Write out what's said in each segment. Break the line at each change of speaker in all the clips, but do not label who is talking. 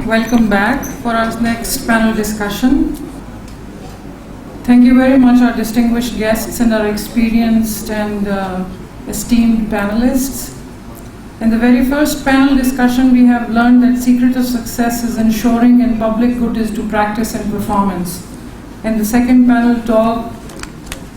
Welcome back for our next panel discussion. Thank you very much, our distinguished guests and our experienced and esteemed panelists. In the very first panel discussion, we have learned that secret of success is ensuring and public good is to practice and performance. In the second panel talk,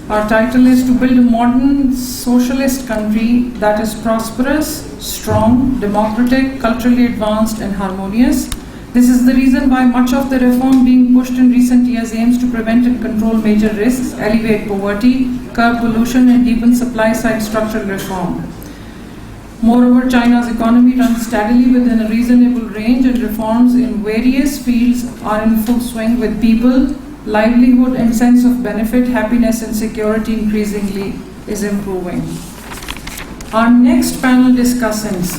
our title is to build a modern socialist country that is prosperous, strong, democratic, culturally advanced and harmonious. This is the reason why much of the reform being pushed in recent years aims to prevent and control major risks, alleviate poverty, curb pollution and deepen supply-side structural reform. Moreover, China's economy runs steadily within a reasonable range and reforms in various fields are in full swing with people, livelihood and sense of benefit, happiness and security increasingly is improving. Our next panel discussants,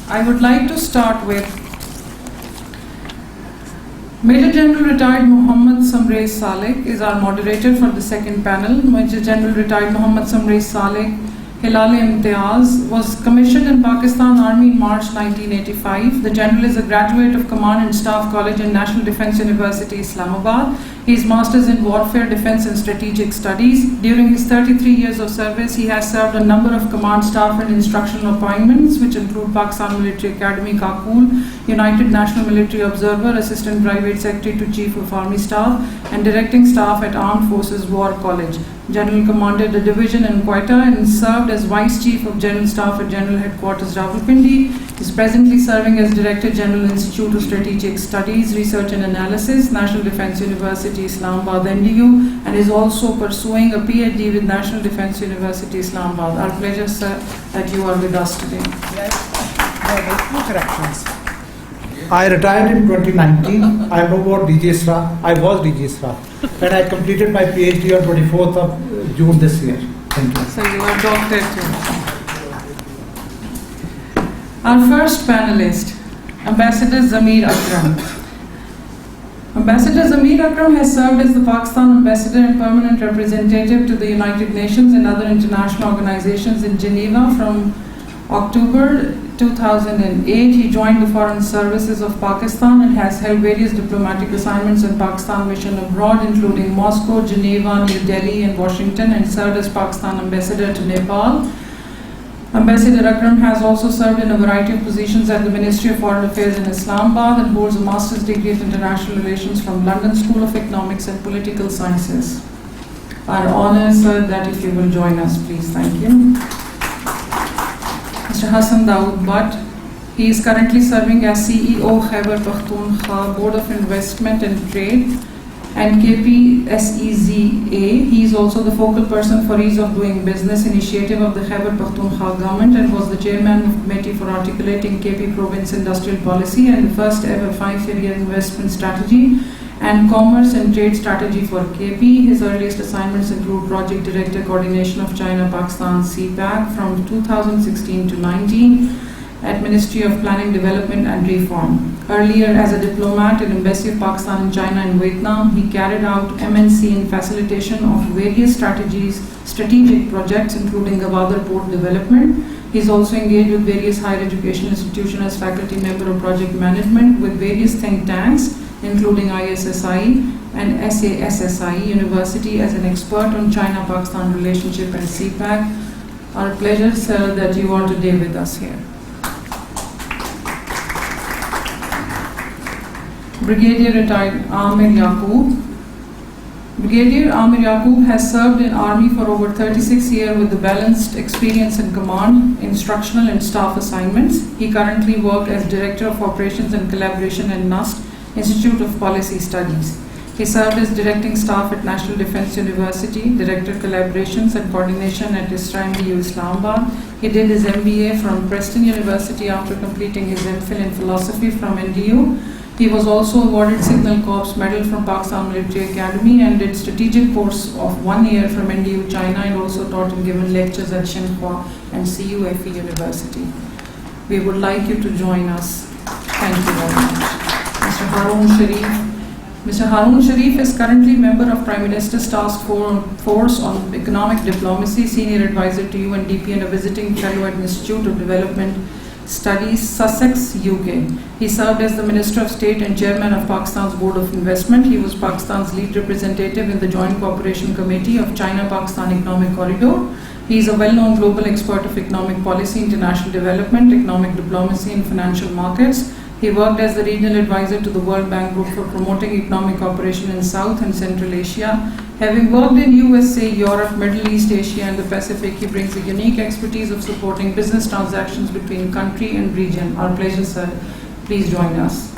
I would like to start with Major General Retired Muhammad Samrez Saleh is our moderator for the second panel. Major General Retired Muhammad Samrez Saleh Hilal-e-Imtiaz was commissioned in Pakistan Army in March 1985. The General is a graduate of Command and Staff College and National Defence University, Islamabad. He is Masters in Warfare, Defence and Strategic Studies. During his 33 years of service, he has served a number of command staff and instructional appointments, which include Pakistan Military Academy, Kakul, United National Military Observer, Assistant Private Secretary to Chief of Army Staff, and Directing Staff at Armed Forces War College. General commanded a division in Quetta and served as Vice Chief of General Staff at General Headquarters, Rawalpindi. He is presently serving as Director General Institute of Strategic Studies, Research and Analysis, National Defence University, Islamabad, NDU, and is also pursuing a PhD with National Defence University, Islamabad. Our pleasure, sir, that you are with us today.
Yes. No corrections. I retired in 2019. I am no more DG ISRA. I was DG ISRA. And I completed my PhD on 24th of June this year. Thank you.
So you are doctor too. Our first panelist, Ambassador Zamir Akram. Ambassador Zamir Akram has served as the Pakistan Ambassador and Permanent Representative to the United Nations and other international organizations in Geneva from October 2008. He joined the Foreign Services of Pakistan and has held various diplomatic assignments in Pakistan mission abroad, including Moscow, Geneva, New Delhi, and Washington, and served as Pakistan Ambassador to Nepal. Ambassador Akram has also served in a variety of positions at the Ministry of Foreign Affairs in Islamabad and holds a master's degree in international relations from London School of Economics and Political Sciences. Our honor, sir, that if you will join us, please. Thank you. Mr. Hassan Dawood Butt. He is currently serving as CEO Khyber Pakhtunkhwa Board of Investment and Trade and KPSEZA. He is also the focal person for Ease of Doing Business initiative of the Khyber Pakhtunkhwa government and was the chairman of the committee for articulating KP province industrial policy and the first ever 5-year investment strategy and commerce and trade strategy for KP. His earliest assignments include Project Director Coordination of China-Pakistan CPAC from 2016 to 19 at Ministry of Planning, Development and Reform. Earlier, as a diplomat in Embassy of Pakistan in China and Vietnam, he carried out MNC in facilitation of various strategic projects, including Gwadar Port development. He is also engaged with various higher education institutions as faculty member of project management with various think tanks, including ISSI and SASSI University as an expert on China-Pakistan relationship and CPAC. Our pleasure, sir, that you are today with us here. Brigadier Retired Amir Yaqub. Brigadier Amir Yaqub has served in Army for over 36 years with the balanced experience in command, instructional and staff assignments. He currently works as Director of Operations and Collaboration at NUST, Institute of Policy Studies. He served as Directing Staff at National Defence University, Director Collaborations and Coordination at ISRA-MDU Islamabad. He did his MBA from Preston University after completing his MPhil in Philosophy from NDU. He was also awarded Signal Corps Medal from Pakistan Military Academy and did strategic course of 1 year from NDU China and also taught and given lectures at Tsinghua and CUFE University. We would like you to join us. Thank you very much. Mr. Harun Sharif. Mr. Harun Sharif is currently member of Prime Minister's Task Force on Economic Diplomacy, Senior Advisor to UNDP and a visiting fellow at the Institute of Development Studies, Sussex, UK. He served as the Minister of State and Chairman of Pakistan's Board of Investment. He was Pakistan's lead representative in the Joint Cooperation Committee of China-Pakistan Economic Corridor. He is a well-known global expert of economic policy, international development, economic diplomacy, and financial markets. He worked as the regional advisor to the World Bank Group for promoting economic cooperation in South and Central Asia. Having worked in USA, Europe, Middle East, Asia, and the Pacific, he brings a unique expertise of supporting business transactions between country and region. Our pleasure, sir. Please join us.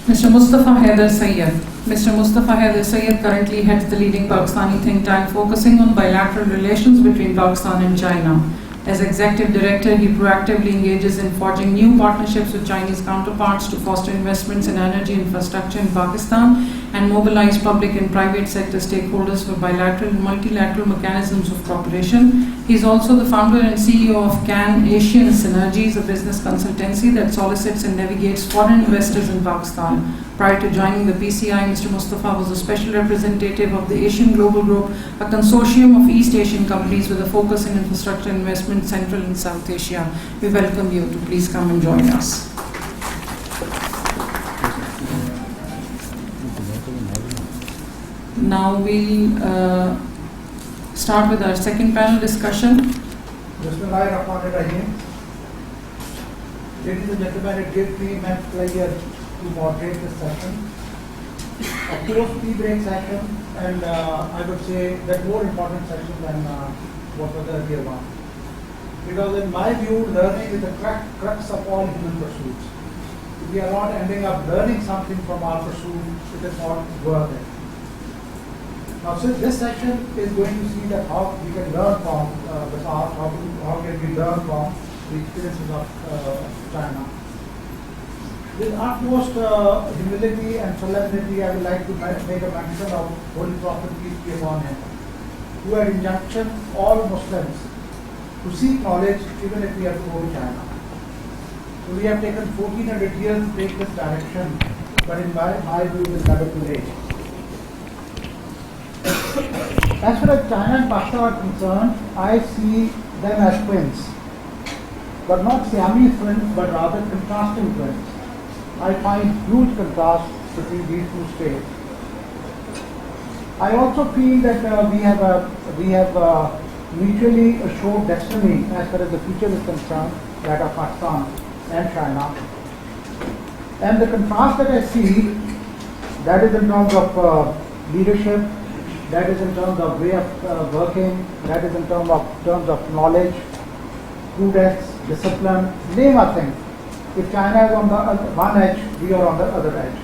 Mr. Mustafa Haider Sayyed. Mr. Mustafa Haider Sayyed currently heads the leading Pakistani think tank focusing on bilateral relations between Pakistan and China. As Executive Director, he proactively engages in forging new partnerships with Chinese counterparts to foster investments in energy infrastructure in Pakistan and mobilize public and private sector stakeholders for bilateral and multilateral mechanisms of cooperation. He is also the founder and CEO of CAN Asian Synergies, a business consultancy that solicits and navigates foreign investors in Pakistan. Prior to joining the PCI, Mr. Mustafa was a special representative of the Asian Global Group, a consortium of East Asian companies with a focus in infrastructure investment Central and South Asia. We welcome you to please come and join us. Now we'll start with our second panel discussion.
Bismillahirrahmanirrahim. Ladies and gentlemen, it gives me immense pleasure to moderate this session. A post-tea break session, and I would say that more important session than what was the earlier one. Because in my view, learning is the crux of all human pursuits. If we are not ending up learning something from our pursuit, it is not worth it. Now, since this session is going to see that how we can learn from the past, how can we learn from the experiences of China. With utmost humility and solemnity, I would like to make a mention of Holy Prophet, peace be upon him, who had injunction all Muslims to seek knowledge even if we have to go to China. So we have taken 1400 years to take this direction, but in my view, it is never too late. As far as China and Pakistan are concerned, I see them as twins, but not Siamese twins, but rather contrasting twins. I find huge contrast between these two states. I also feel that we have mutually assured destiny as far as the future is concerned, that of Pakistan and China. And the contrast that I see, that is in terms of leadership, that is in terms of way of working, that is in terms of knowledge, prudence, discipline, name a thing. If China is on the one edge, we are on the other edge.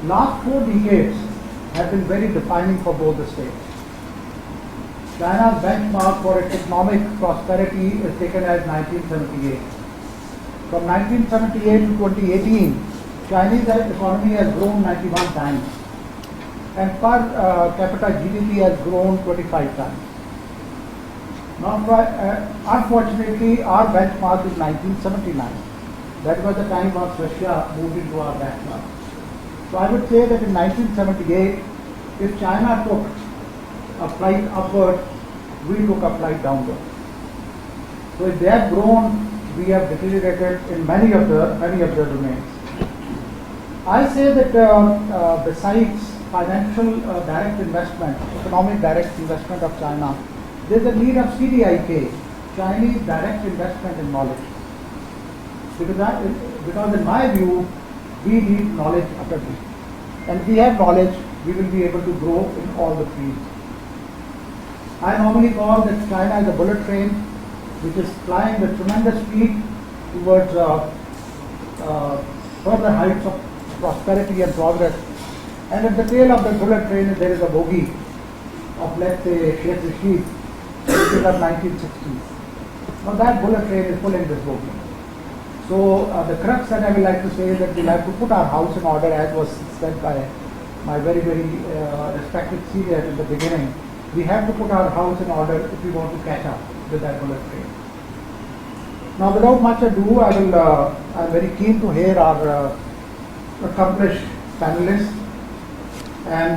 Last 4 decades have been very defining for both the states. China's benchmark for its economic prosperity is taken as 1978. From 1978 to 2018, Chinese economy has grown 91 times, and per capita GDP has grown 25 times. Now, unfortunately, our benchmark is 1979. That was the time when Russia moved into our benchmark. So I would say that in 1978, if China took a flight upward, we took a flight downward. So if they have grown, we have deteriorated in many of the domains. I say that besides financial direct investment, economic direct investment of China, there is a need of CDIK, Chinese direct investment in knowledge. Because in my view, we need knowledge utterly. And if we have knowledge, we will be able to grow in all the fields. I normally call that China is a bullet train which is flying with tremendous speed towards further heights of prosperity and progress. And at the tail of the bullet train, there is a bogie of, let's say, Sheikh Rashid, which is of 1960s. Now that bullet train is pulling this bogie. So the crux that I would like to say is that we have to put our house in order, as was said by my very, very respected senior in the beginning. We have to put our house in order if we want to catch up with that bullet train. Now, without much ado, I'm very keen to hear our accomplished panelists. And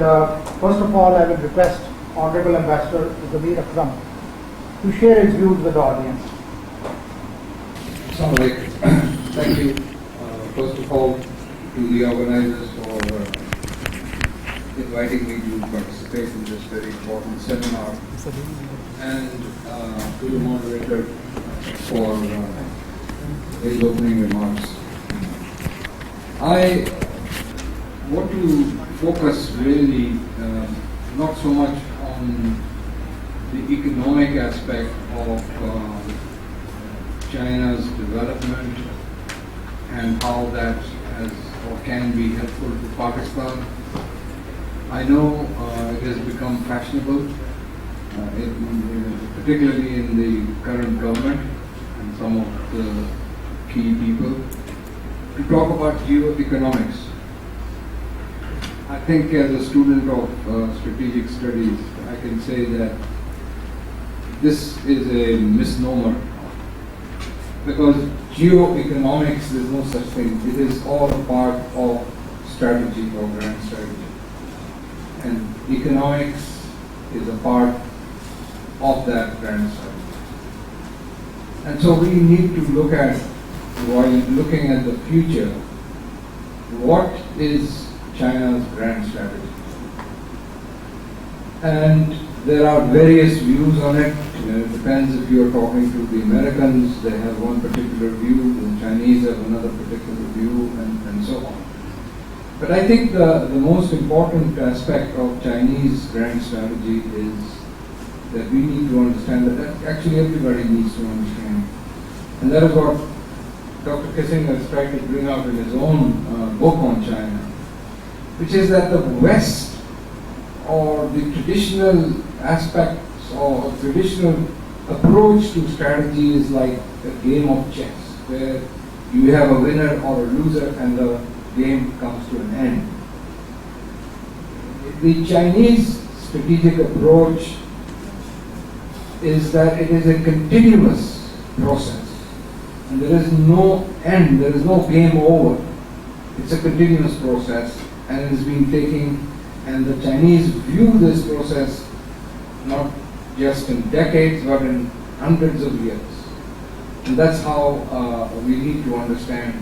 first of all, I will request Honorable Ambassador Zamir Akram to share his views with the audience.
Assalamu alaikum. Thank you, first of all, to the organizers for inviting me to participate in this very important seminar, and to the moderator for his opening remarks. I want to focus really not so much on the economic aspect of China's development and how that has or can be helpful to Pakistan. I know it has become fashionable, particularly in the current government and some of the key people, to talk about geoeconomics. I think as a student of strategic studies, I can say that this is a misnomer, because geoeconomics, there's no such thing. It is all a part of strategy or grand strategy. And economics is a part of that grand strategy. And so we need to look at, while looking at the future, what is China's grand strategy? And there are various views on it. It depends if you're talking to the Americans, they have one particular view, the Chinese have another particular view, and so on. But I think the most important aspect of Chinese grand strategy is that we need to understand that actually everybody needs to understand. And that is what Dr. Kissing has tried to bring out in his own book on China, which is that the West, or the traditional aspects or traditional approach to strategy, is like a game of chess, where you have a winner or a loser and the game comes to an end. The Chinese strategic approach is that it is a continuous process, and there is no end, there is no game over. It's a continuous process, and it is being taken, and the Chinese view this process not just in decades, but in hundreds of years. And that's how we need to understand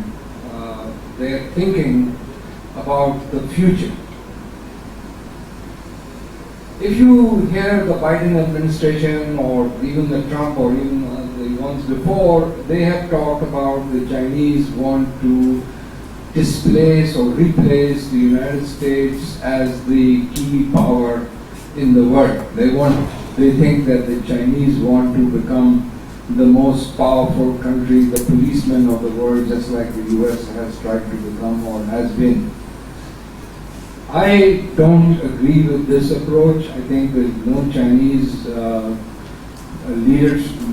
their thinking about the future. If you hear the Biden administration, or even the Trump, or even the ones before, they have talked about the Chinese want to displace or replace the United States as the key power in the world. They think that the Chinese want to become the most powerful country, the policeman of the world, just like the US has tried to become or has been. I don't agree with this approach. I think that no Chinese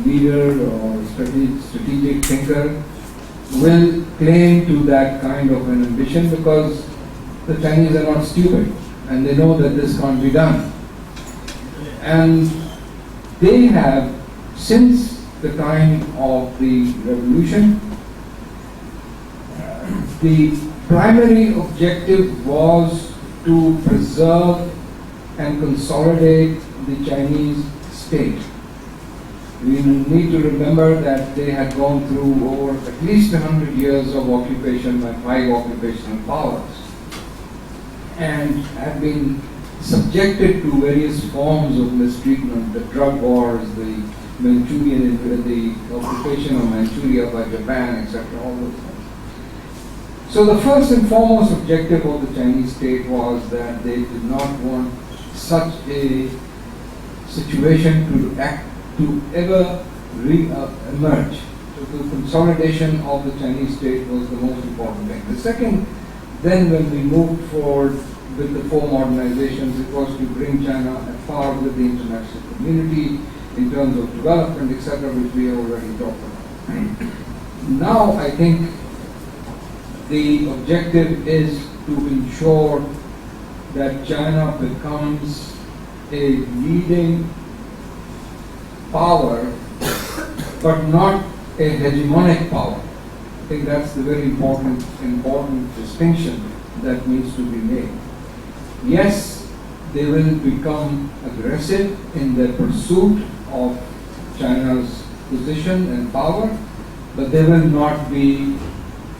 leader or strategic thinker will claim to that kind of an ambition, because the Chinese are not stupid and they know that this can't be done. And they have, since the time of the revolution, the primary objective was to preserve and consolidate the Chinese state. We need to remember that they had gone through over at least 100 years of occupation by 5 occupational powers, and had been subjected to various forms of mistreatment, the drug wars, the occupation of Manchuria by Japan, etc., all those things. So the first and foremost objective of the Chinese state was that they did not want such a situation to ever emerge. So the consolidation of the Chinese state was the most important thing. The second, then when we moved forward with the 4 modernizations, it was to bring China at par with the international community in terms of development, etc., which we already talked about. Now I think the objective is to ensure that China becomes a leading power, but not a hegemonic power. I think that's the very important distinction that needs to be made. Yes, they will become aggressive in their pursuit of China's position and power, but they will not be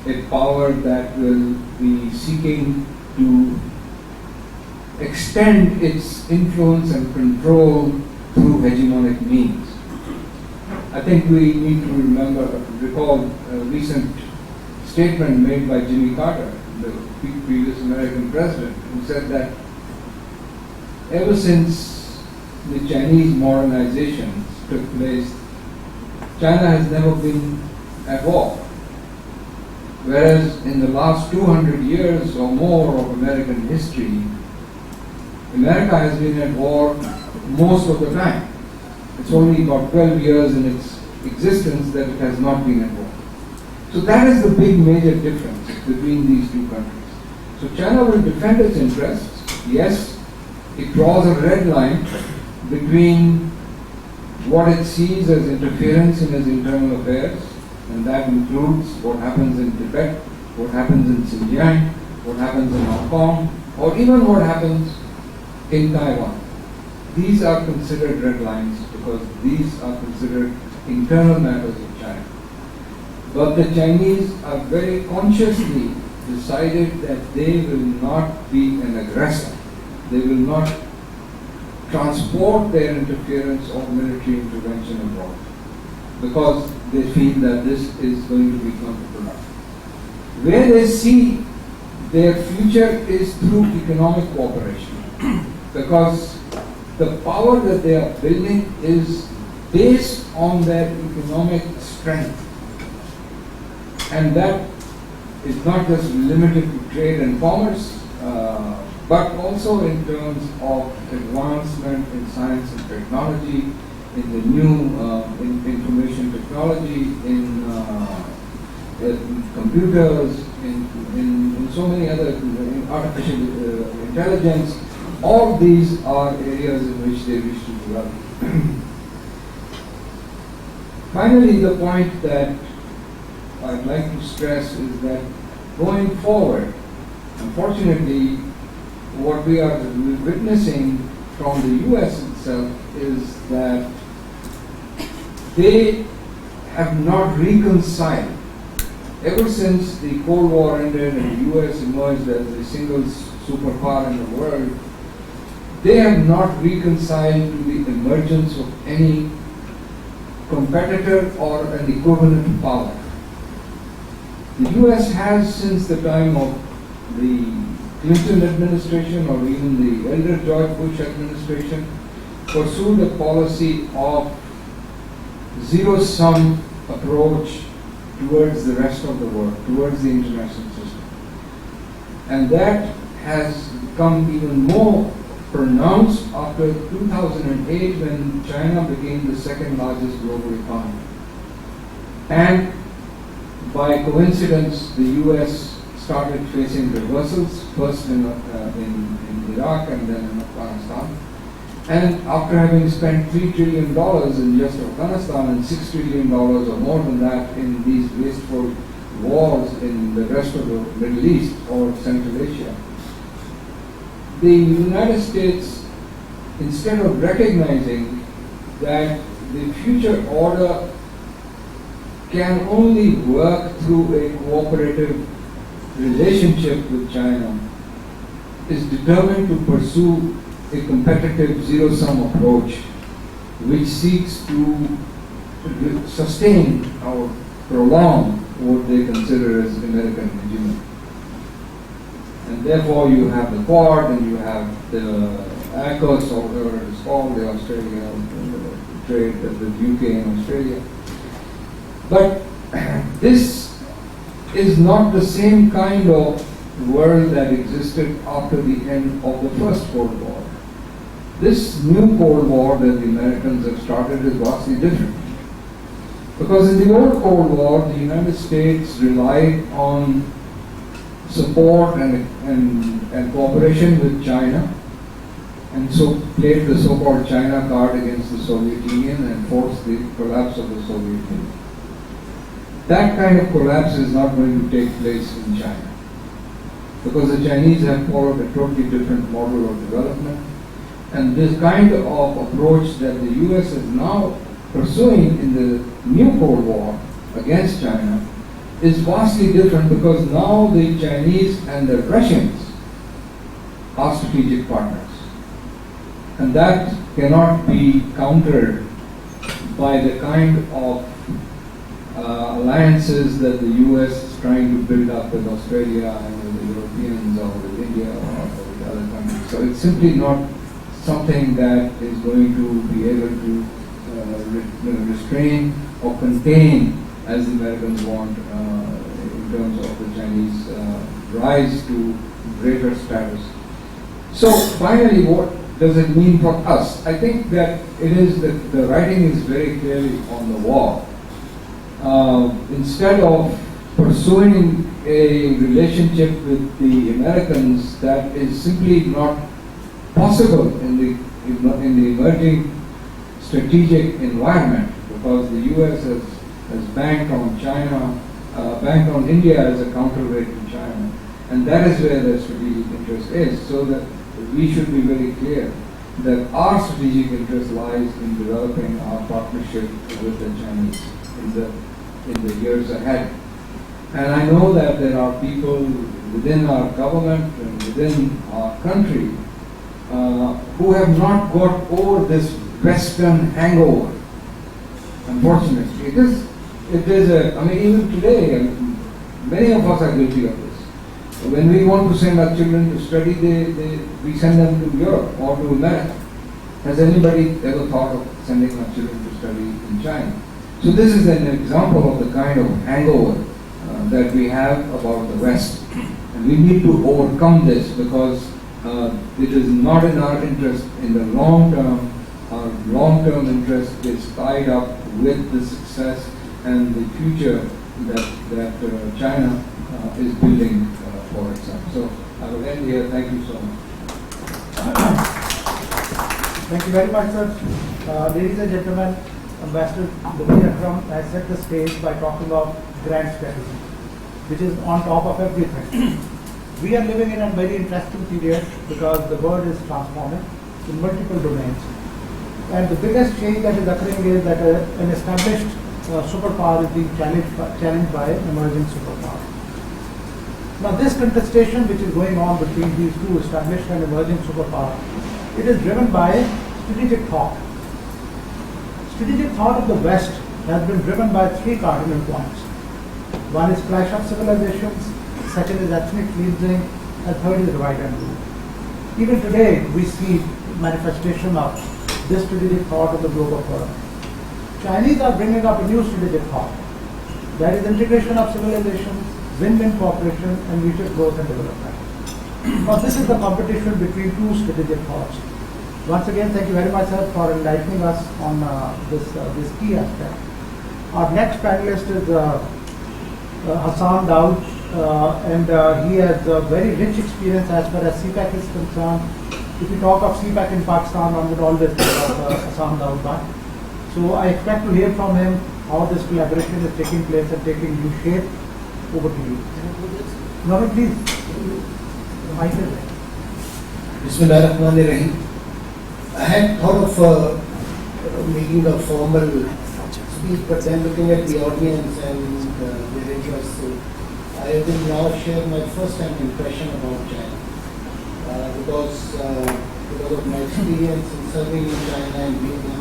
a power that will be seeking to extend its influence and control through hegemonic means. I think we need to recall a recent statement made by Jimmy Carter, the previous American president, who said that ever since the Chinese modernizations took place, China has never been at war. Whereas in the last 200 years or more of American history, America has been at war most of the time. It's only got 12 years in its existence that it has not been at war. So that is the big major difference between these two countries. So China will defend its interests. Yes, it draws a red line between what it sees as interference in its internal affairs, and that includes what happens in Tibet, what happens in Xinjiang, what happens in Hong Kong, or even what happens in Taiwan. These are considered red lines because these are considered internal matters of China. But the Chinese are very consciously decided that they will not be an aggressor. They will not transport their interference or military intervention abroad because they feel that this is going to be counterproductive. Where they see their future is through economic cooperation because the power that they are building is based on their economic strength. And that is not just limited to trade and commerce, but also in terms of advancement in science and technology, in the new in information technology, in computers, in so many other, in artificial intelligence. All these are areas in which they wish to develop. Finally, the point that I'd like to stress is that going forward, unfortunately, what we are witnessing from the US itself is that they have not reconciled. Ever since the Cold War ended and the US emerged as a single superpower in the world, they have not reconciled to the emergence of any competitor or an equivalent power. The US has, since the time of the Clinton administration or even the elder George Bush administration, pursued a policy of zero-sum approach towards the rest of the world, towards the international system. And that has become even more pronounced after 2008 when China became the second largest global economy. And by coincidence, the US started facing reversals, first in Iraq and then in Afghanistan. And after having spent $3 trillion in just Afghanistan and $6 trillion or more than that in these wasteful wars in the rest of the Middle East or Central Asia, the United States, instead of recognizing that the future order can only work through a cooperative relationship with China, is determined to pursue a competitive zero-sum approach which seeks to sustain or prolong what they consider as American hegemony. And therefore you have the Quad and you have the AUKUS or whatever it is called, the Australia trade with UK and Australia. But this is not the same kind of world that existed after the end of the First Cold War. This new Cold War that the Americans have started is vastly different. Because in the old Cold War, the United States relied on support and cooperation with China, and so played the so-called China card against the Soviet Union and forced the collapse of the Soviet Union. That kind of collapse is not going to take place in China, because the Chinese have followed a totally different model of development, and this kind of approach that the US has now pursuing in the new Cold War against China is vastly different, because now the Chinese and the Russians are strategic partners. And that cannot be countered by the kind of alliances that the US is trying to build up with Australia and with the Europeans or with India or with other countries. So it's simply not something that is going to be able to restrain or contain, as the Americans want, in terms of the Chinese rise to greater status. So finally, what does it mean for us? I think that it is that the writing is very clearly on the wall. Instead of pursuing a relationship with the Americans that is simply not possible in the emerging strategic environment, because the US has banked on China, banked on India as a counterweight to China, and that is where the strategic interest is. So that we should be very clear that our strategic interest lies in developing our partnership with the Chinese in the years ahead. And I know that there are people within our government and within our country who have not got over this Western hangover. Unfortunately, it is I mean, even today, many of us are guilty of this. When we want to send our children to study, we send them to Europe or to America. Has anybody ever thought of sending our children to study in China? So this is an example of the kind of hangover that we have about the West. And we need to overcome this, because it is not in our interest in the long term. Our long-term interest is tied up with the success and the future that China is building for itself. So I will end here. Thank you so much.
Thank you very much, sir. Ladies and gentlemen, Ambassador Tahir Akram has set the stage by talking about grand strategy, which is on top of everything. We are living in a very interesting period because the world is transforming in multiple domains. And the biggest change that is occurring is that an established superpower is being challenged by an emerging superpower. Now this contestation which is going on between these two established and emerging superpowers, it is driven by strategic thought. Strategic thought of the West has been driven by three cardinal points. One is clash of civilizations, second is ethnic cleansing, and third is divide and rule. Even today we see manifestation of this strategic thought of the global forum. Chinese are bringing up a new strategic thought, that is integration of civilizations, win-win cooperation, and mutual growth and development. Now this is the competition between two strategic thoughts. Once again, thank you very much, sir, for enlightening us on this key aspect. Our next panelist is Hassan Daud, and he has a very rich experience as far as CPAC is concerned. If you talk of CPAC in Pakistan, one would always talk about Hassan Daud. So I expect to hear from him how this collaboration is taking place and taking new shape. Over to you. No, please.
Bismillahirrahmanirrahim. I had thought of making a formal speech, but then looking at the audience and their interest, so I will now share my first-hand impression about China. Because of my experience in serving in China and being a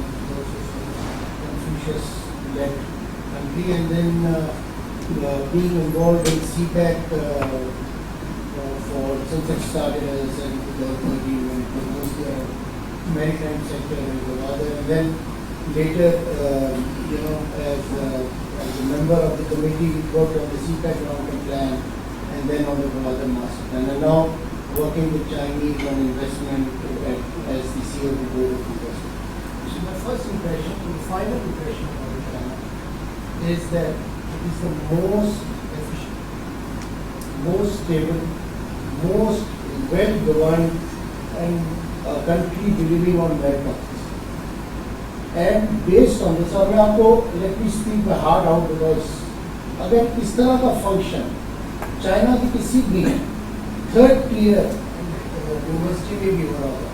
Confucius-led country, and then being involved in CPAC since it started as an event, but mostly a maritime sector and Gavada, and then later, as a member of the committee, we worked on the CPAC long-term plan, and then on the Gavada master plan, and now working with Chinese on investment as the CEO of the board of investment. So my first impression, the final impression of China, is that it is the most efficient, most stable, most well-governed and a country delivering on merit. And based on this, let me speak my heart out, because अगर इस तरह का function China की किसी भी third tier university में भी हो रहा होगा,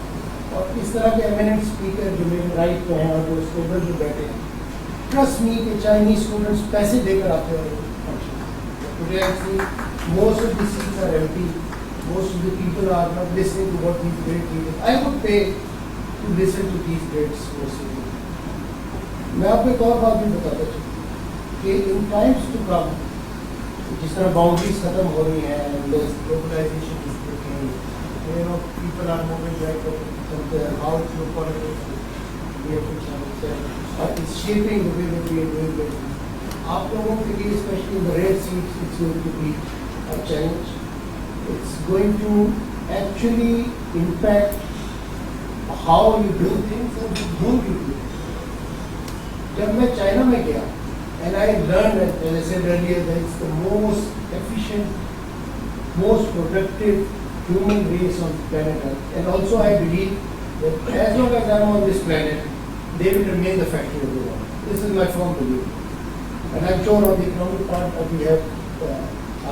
और इस तरह के एमिनेंट स्पीकर जो मेरे राइट पे हैं और जो स्टेबल जो बैठे हैं, Trust me कि Chinese students पैसे देकर आते हैं function. Today I see most of the seats are empty. Most of the people are not listening to what these great leaders. I would pay to listen to these great speakers. मैं आपको एक और बात भी बताता चलूँ कि in times to come, जिस तरह boundaries खत्म हो रही हैं and globalization is taking, you know, people are moving back from the how geopolitics is shaping the way that we are doing business. आप लोगों के लिए, especially in the red seats, it's going to be a challenge. It's going to actually impact how you do things and whom you do. जब मैं China में गया, and I learned that, as I said earlier, that it's the most efficient, most productive human race on planet Earth. And also I believe that as long as I'm on this planet, they will remain the factory of the world. This is my firm belief. And I'm sure on the economic part we have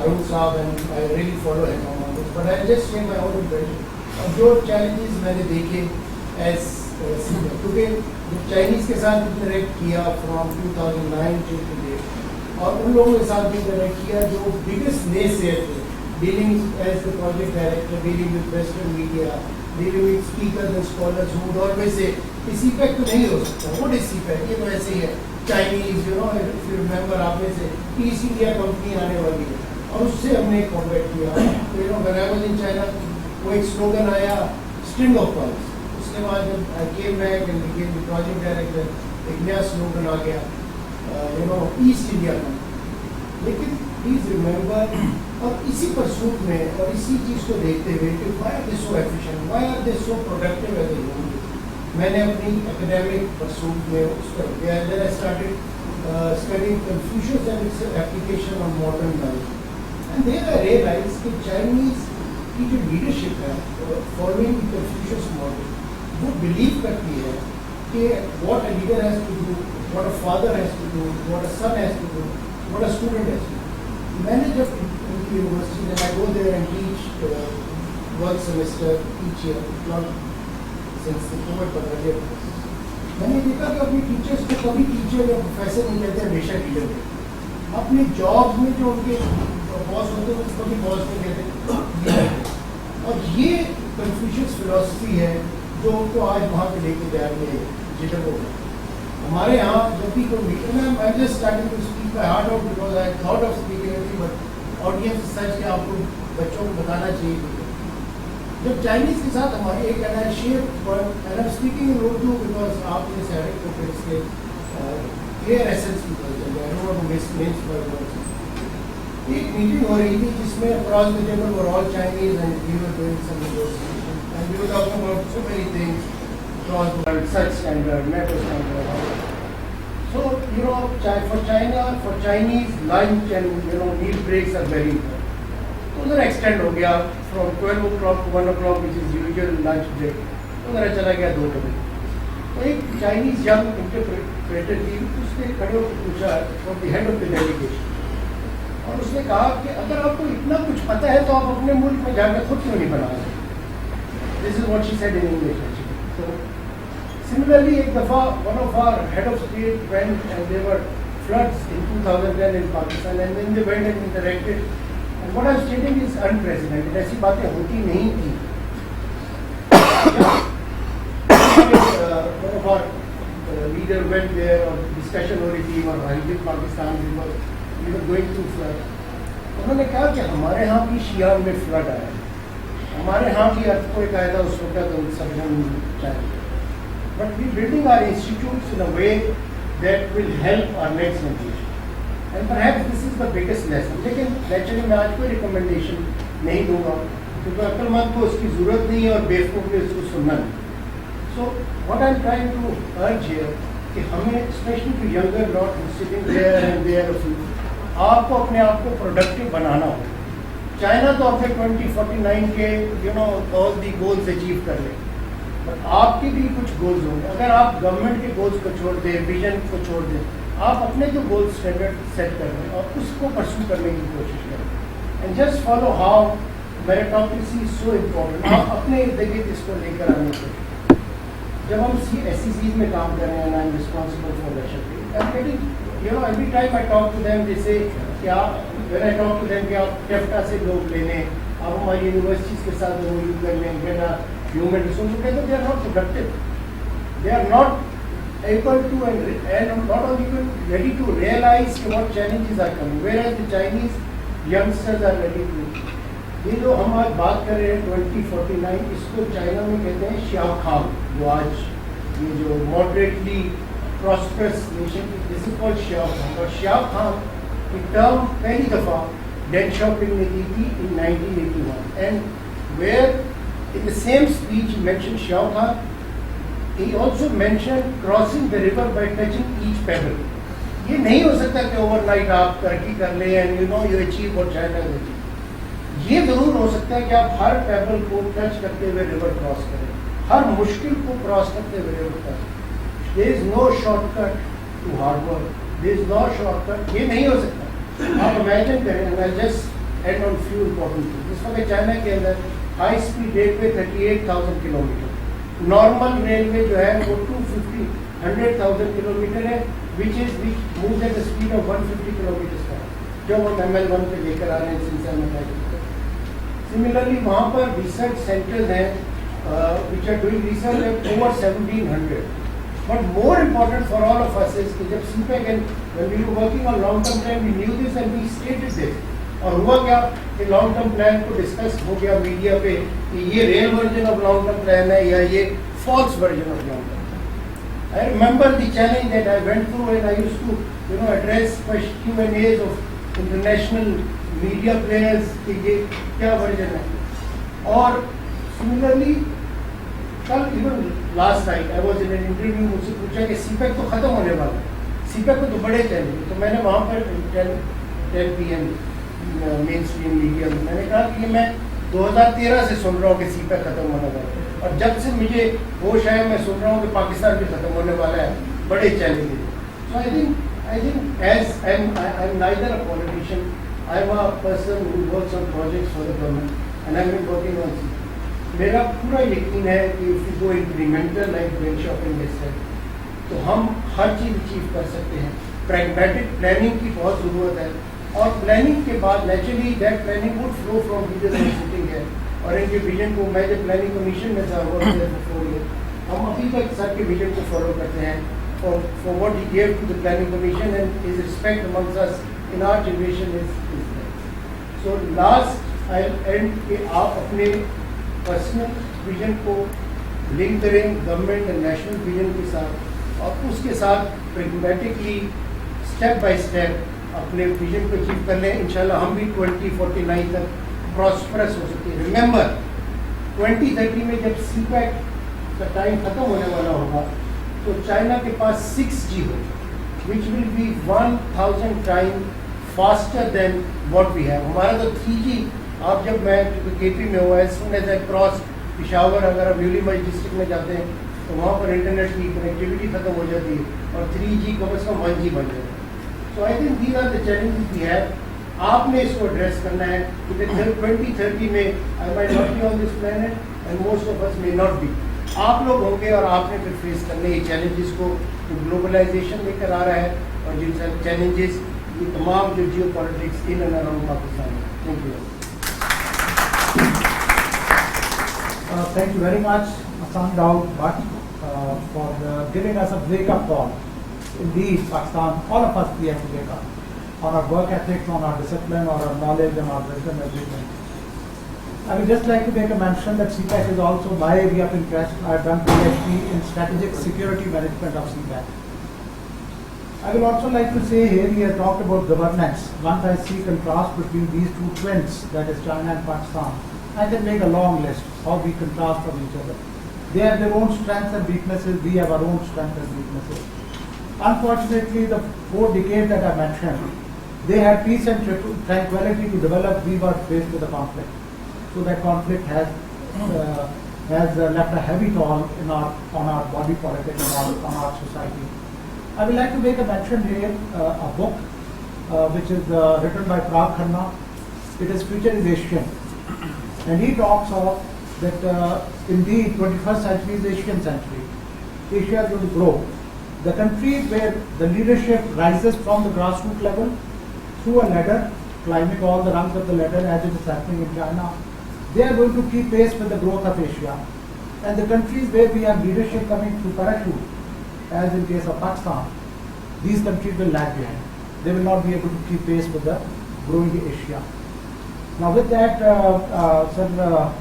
Arun Saab, and I really follow him on this. But I'll just share my own impression. अब जो challenges मैंने देखे as senior, क्योंकि Chinese के साथ interact किया from 2009 till today, और उन लोगों के साथ भी इंटरेक्ट किया जो biggest naysayers थे, dealing as the project director, dealing with Western media, dealing with speakers and scholars who would always say, CPEC तो नहीं हो सकता, what is CPEC? ये तो ऐसे ही है, Chinese, you know, if you remember आप में से East India कंपनी आने वाली है, और उससे हमने कॉन्टेक्ट किया. तो you know, when I was in China, वो एक स्लोगन आया, string of pearls. उसके बाद जब I came back and became the project director, एक नया स्लोगन आ गया, you know, East India का. लेकिन please remember, और इसी परसूट में और इसी चीज़ को देखते हुए कि why are they so efficient, why are they so productive as a human being, मैंने अपनी academic परसूट में उस पर गया. Then I started studying Confucius and its application on modern life. And there I realized कि Chinese की जो leadership है, following the Confucius model, वो believe करती है कि what a leader has to do, what a father has to do, what a son has to do, what a student has to do. मैंने जब उनकी यूनिवर्सिटी में I go there and teach one semester each year, not since the COVID but earlier, मैंने देखा कि अपनी teachers को कभी टीचर या प्रोफेसर नहीं कहते, हमेशा लीडर कहते. अपने जॉब में जो उनके बॉस होते हैं कभी बॉस नहीं कहते. और ये कन्फ्यूशियस फिलॉसफी है जो उनको आज वहाँ पे लेके जा रही है जिटर को. हमारे यहाँ जब भी कोई मीटिंग में I just starting to speak my heart out because I thought of speaking, but audience such के आपको बच्चों को बताना चाहिए. जब चाइनीज के साथ हमारी एक shape and I speaking in Urdu because आपने सारे को फिर इसके क्लियर एसेंस की एक मीटिंग हो रही थी जिसमें across the table were all Chinese and we were doing some negotiation and we were talking about so many things across the world, such standard, NATO standard. So, you know, for China, for Chinese, lunch and, you know, meal breaks are very important. तो उधर extend हो गया from 12 o'clock to 1 o'clock, which is usual lunch break. तो उधर चला गया 2 बजे. तो एक Chinese young interpreter थी, उसने खड़े होकर पूछा from the head of the delegation. और उसने कहा कि अगर आपको इतना कुछ पता है तो आप अपने मुल्क में जाकर खुद क्यों नहीं बना रहे? This is what she said in English actually. So, similarly, एक दफ़ा one of our head of state went and there were floods in 2010 in Pakistan and then they went and interacted. And what I'm stating is unprecedented. ऐसी बातें होती नहीं थी. One of our leader went there और discussion हो रही थी और in Pakistan we were going through flood. उन्होंने कहा कि हमारे यहाँ भी शियार में फ्लड आया है, हमारे यहाँ भी अर्थक्वेक आया था उस वक्त हम सब जन चाहिए. But we building our institutes in a way that will help our next generation. And perhaps this is the biggest lesson. लेकिन naturally मैं आज कोई recommendation नहीं दूँगा क्योंकि अक्लमंद को उसकी ज़रूरत नहीं है और बेवकूफ़ को इसको सुनना नहीं. So what I'm trying to urge here कि हमें especially to younger lot who sitting there and there of you, आपको अपने आप को productive बनाना हो. चाइना तो अपने 2049 के all the goals achieve कर ले, but आपके भी कुछ goals होंगे. अगर आप गवर्नमेंट के goals को छोड़ दें, विजन को छोड़ दें, आप अपने जो गोल स्टैंडर्ड सेट कर रहे हैं और उसको परस्यू करने की कोशिश करें. And just follow how meritocracy is so important. आप अपने इर्द गिर्द इसको लेकर आने की कोशिश. जब हम SECs में काम कर रहे हैं, I am responsible for Russian, I'm getting, every time I talk to them, they say, when I talk to them, कि आप टेफ्टा से लोग लेने, आप हमारी यूनिवर्सिटीज के साथ MOU कर लें, get a human resource, कहते they are not productive. They are not able to and not only even ready to realize what challenges are coming, whereas the Chinese youngsters are ready to. ये जो हम आज बात कर रहे हैं 2049, इसको चाइना में कहते हैं शाओखांग, जो आज ये जो moderately prosperous nation, this is called Xiaokang. और शाओखांग की टर्म पहली दफ़ा डेन शॉपिंग ने दी थी in 1981, and where in the same speech mention Xiaokang, he also mentioned crossing the river by touching each pebble. ये नहीं हो सकता कि ओवरनाइट आप तरक्की कर ले and you achieve what China has achieved. ये जरूर हो सकता है कि आप हर पेबल को टच करते हुए रिवर क्रॉस करें, हर मुश्किल को क्रॉस करते हुए river cross. There is no shortcut to hard work, there is no shortcut. ये नहीं हो सकता. आप इमेजिन करें, I just add on few important things. इस वक्त चाइना के अंदर high speed railway 38,000 kilometre, normal railway जो है वो 100,000 किलोमीटर है, which moves at the speed of 150 kilometre पर, जो हम ML1 पे लेकर आ रहे हैं सिंसेन. सिमिलरली वहाँ पर रिसर्च सेंटर्स हैं which are doing research at over 1,700. But more important for all of us is कि जब CPEC and when we were working on long term plan, we knew this and we stated this. और हुआ क्या कि long term plan को discuss हो गया media पे कि ये real version of long term plan है या ये false version of long term. I remember the challenge that I went through and I used to address Q&As of international media players कि ये क्या वर्जन है. और सिमिलरली कल even last night I was in an interview, मुझसे पूछा कि CPEC तो खत्म होने वाला है, CPEC को तो बड़े चैलेंज. तो मैंने वहाँ पर 10 PM मेन स्ट्रीम मीडिया में मैंने कहा कि मैं 2013 से सुन रहा हूँ कि CPEC खत्म होने वाला है, और जब से मुझे होश आया मैं सुन रहा हूँ कि पाकिस्तान भी खत्म होने वाला है. बड़े challenges. So I think as I am neither a politician, I am a person who works on projects for the government and I am working on CPEC. मेरा पूरा यकीन है कि if you go incremental like बेन shopping जैसे, तो हम हर चीज़ achieve कर सकते हैं. प्रैग्मेटिक प्लानिंग की बहुत ज़रूरत है, और प्लानिंग के बाद naturally that planning would flow from leaders sitting है. और इनके विजन को, मैं जब प्लानिंग कमीशन में था वर्क देयर फॉर 4 years, हम अभी तक सर के विजन को फॉलो करते हैं for what he gave to the planning commission, and his respect amongst us in our generation is there. So last I'll end कि आप अपने पर्सनल विजन को लिंक करें गवर्नमेंट एंड नेशनल विजन के साथ, और उसके साथ प्रैग्मेटिकली स्टेप बाय स्टेप अपने विजन को अचीव कर लें. इंशाल्लाह हम भी 2049 तक प्रॉस्परस हो सकते हैं. रिमेंबर 2030 में जब CPEC का टाइम खत्म होने वाला होगा, तो चाइना के पास 6G होगा, which will be 1000 time faster than what we have. हमारा तो 3G, आप जब मैं KP में हुआ, as soon as I cross Peshawar, अगर आप यूलीमज डिस्ट्रिक्ट में जाते हैं तो वहाँ पर इंटरनेट की कनेक्टिविटी खत्म हो जाती है, और 3G कम से कम 1G बन जाता है. So I think these are the challenges we have. आपने इसको एड्रेस करना है. 2030 में I might not be on this planet and most of us may not be. आप लोग होंगे और आपने फिर फेस करने ये चैलेंजेस को, जो ग्लोबलाइजेशन लेकर आ रहा है, और जिन चैलेंजेस ये तमाम जो geopolitics in and around Pakistan है. Thank you.
Thank you very much, Hassan Daud Bhatt, for giving us a wake-up call. Indeed, Pakistan, all of us, we have to wake up on our work ethics, on our discipline, on our knowledge, and our wisdom, everything. I would just like to make a mention that CPEC is also my area of interest. I have done PhD in strategic security management of CPEC. I will also like to say here, we have talked about governance. Once I see contrast between these two twins, that is China and Pakistan, I can make a long list how we contrast from each other. They have their own strengths and weaknesses, we have our own strengths and weaknesses. Unfortunately, the 4 decades that I mentioned, they had peace and tranquility to develop. We were faced with a conflict. So that conflict has left a heavy toll on our body politic and on our society. I would like to make a mention here, a book which is written by Parag Khanna. It is Future is Asian. And he talks of that indeed 21st century is Asian century. Asia is going to grow. The countries where the leadership rises from the grassroots level through a ladder, climbing all the rungs of the ladder as it is happening in China, they are going to keep pace with the growth of Asia. And the countries where we have leadership coming through parachute, as in case of Pakistan, these countries will lag behind. They will not be able to keep pace with the growing Asia. Now with that, sir,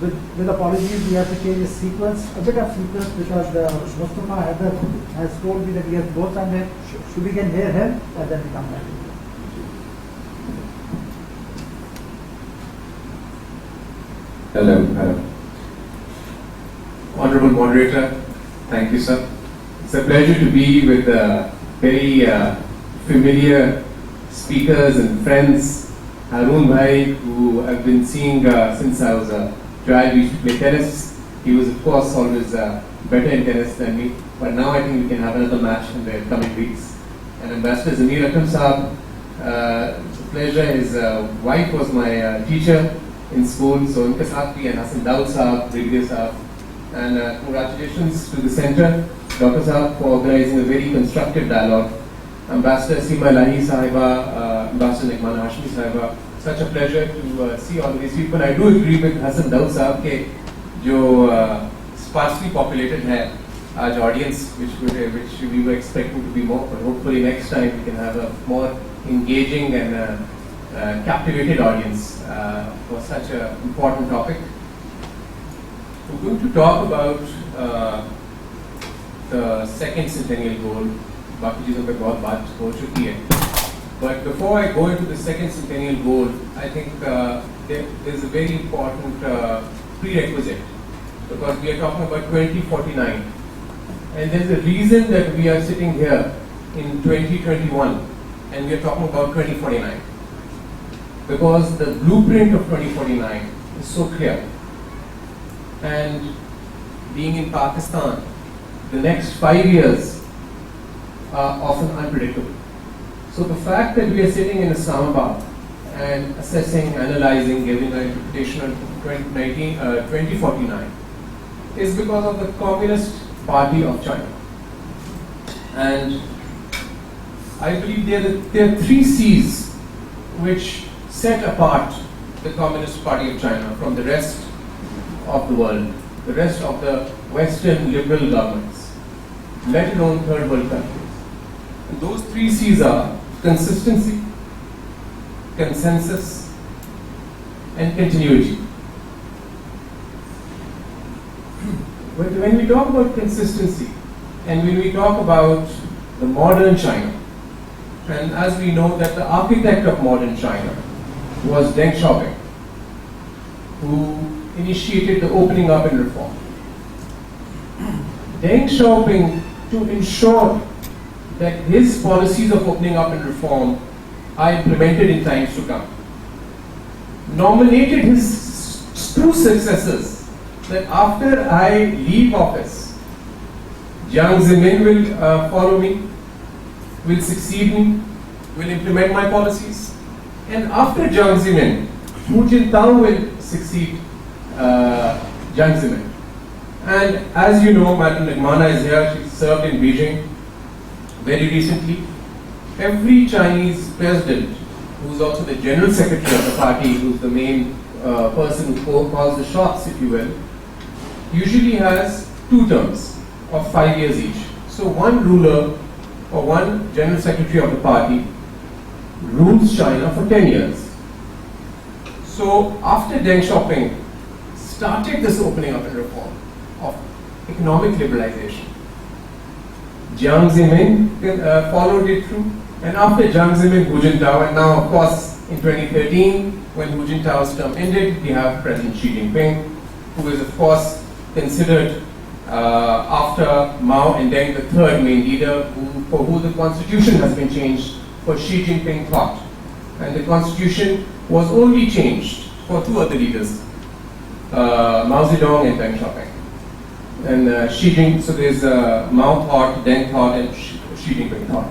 with apologies, we have to change the sequence, a bit of sequence, because Mustafa Haider has told me that he has both on there. So we can hear him and then we come back.
Hello, hello. Honorable moderator, thank you, sir. It's a pleasure to be with very familiar speakers and friends. Harun Bhai, who I've been seeing since I was a child, we used to play tennis. He was, of course, always better in tennis than me. But now I think we can have another match in the coming weeks. And Ambassador Zamir Akram Saab, it's a pleasure. His wife was my teacher in school, so Unka Saab and Hassan Daud Saab, Brigadier Saab. And congratulations to the center, Dr. Saab, for organizing a very constructive dialogue. Ambassador Seema Lahi Sahiba, Ambassador Nikmana Hashmi Sahiba, such a pleasure to see all these people. I do agree with Hassan Daud Saab ke jo sparsely populated hai our audience, which we were expecting to be more, but hopefully next time we can have a more engaging and captivated audience for such an important topic. We're going to talk about the second centennial goal. बाकी चीज़ों पे बहुत बात हो चुकी है. But before I go into the second centennial goal, I think there's a very important prerequisite, because we are talking about 2049, and there's a reason that we are sitting here in 2021 and we are talking about 2049, because the blueprint of 2049 is so clear. And being in Pakistan, the next 5 years are often unpredictable. So the fact that we are sitting in Islamabad and assessing, analyzing, giving an interpretation of 2049 is because of the Communist Party of China. And I believe there are 3 C's which set apart the Communist Party of China from the rest of the world, the rest of the Western liberal governments, let alone third world countries. And those 3 C's are consistency, consensus, and continuity. When we talk about consistency, and when we talk about the modern China, and as we know that the architect of modern China was Deng Xiaoping, who initiated the opening up and reform. Deng Xiaoping, to ensure that his policies of opening up and reform are implemented in times to come, nominated his 2 successors, that after I leave office, Jiang Zemin will follow me, will succeed me, will implement my policies, and after Jiang Zemin, Hu Jintao will succeed Jiang Zemin. And as you know, Madam Nikmana is here, she served in Beijing very recently. Every Chinese president, who's also the general secretary of the party, who's the main person who calls the shots, if you will, usually has 2 terms of 5 years each. So one ruler or one general secretary of the party rules China for 10 years. So after Deng Xiaoping started this opening up and reform of economic liberalization, Jiang Zemin followed it through, and after Jiang Zemin, Hu Jintao, and now of course in 2013, when Hu Jintao's term ended, we have President Xi Jinping, who is of course considered after Mao and Deng the third main leader, for who the constitution has been changed for Xi Jinping thought. And the constitution was only changed for 2 other leaders, Mao Zedong and Deng Xiaoping. And Xi Jinping, so there's Mao thought, Deng thought, and Xi Jinping thought.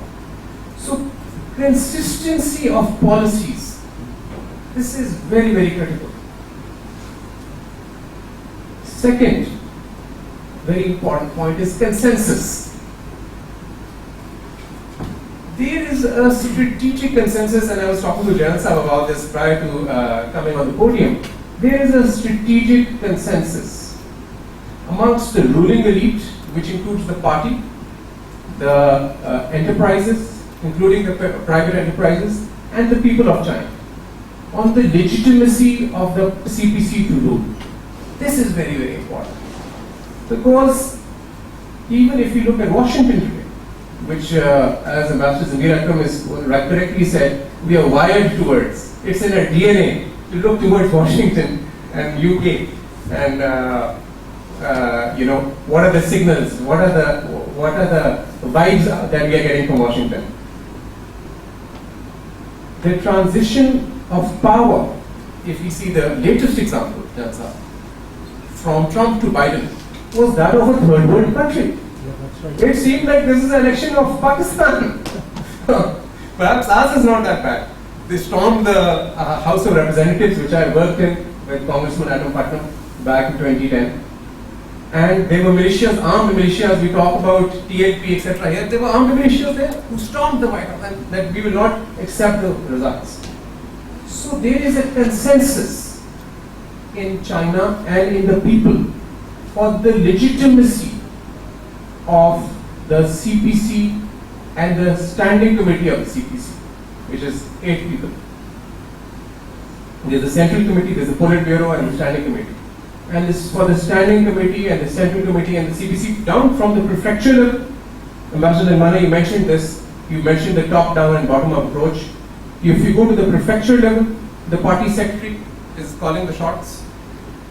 So consistency of policies, this is very, very critical. Second, very important point is consensus. There is a strategic consensus, and I was talking to Jayan Sahab about this prior to coming on the podium. There is a strategic consensus amongst the ruling elite, which includes the party, the enterprises, including the private enterprises, and the people of China, on the legitimacy of the CPC to rule. This is very, very important. Because even if you look at Washington today, which as Ambassador Zamir Akram has correctly said, we are wired towards, it's in our DNA to look towards Washington and UK and what are the signals, what are the vibes that we are getting from Washington. The transition of power, if we see the latest example, from Trump to Biden, was that of a third world country. It seemed like this is an election of Pakistan. Perhaps ours is not that bad. They stormed the House of Representatives, which I worked in with Congressman Adam Putnam back in 2010. And there were militias, armed militias. We talk about TLP, etc. Here, there were armed militias there who stormed the White House, and that we will not accept the results. So there is a consensus in China and in the people for the legitimacy of the CPC and the standing committee of the CPC, which is 8 people. There's a central committee, there's a Politburo and the standing committee. And this for the standing committee and the central committee and the CPC down from the prefecture level. Ambassador Nirmala, you mentioned this. You mentioned the top-down and bottom-up approach. If you go to the prefecture level, the party secretary is calling the shots.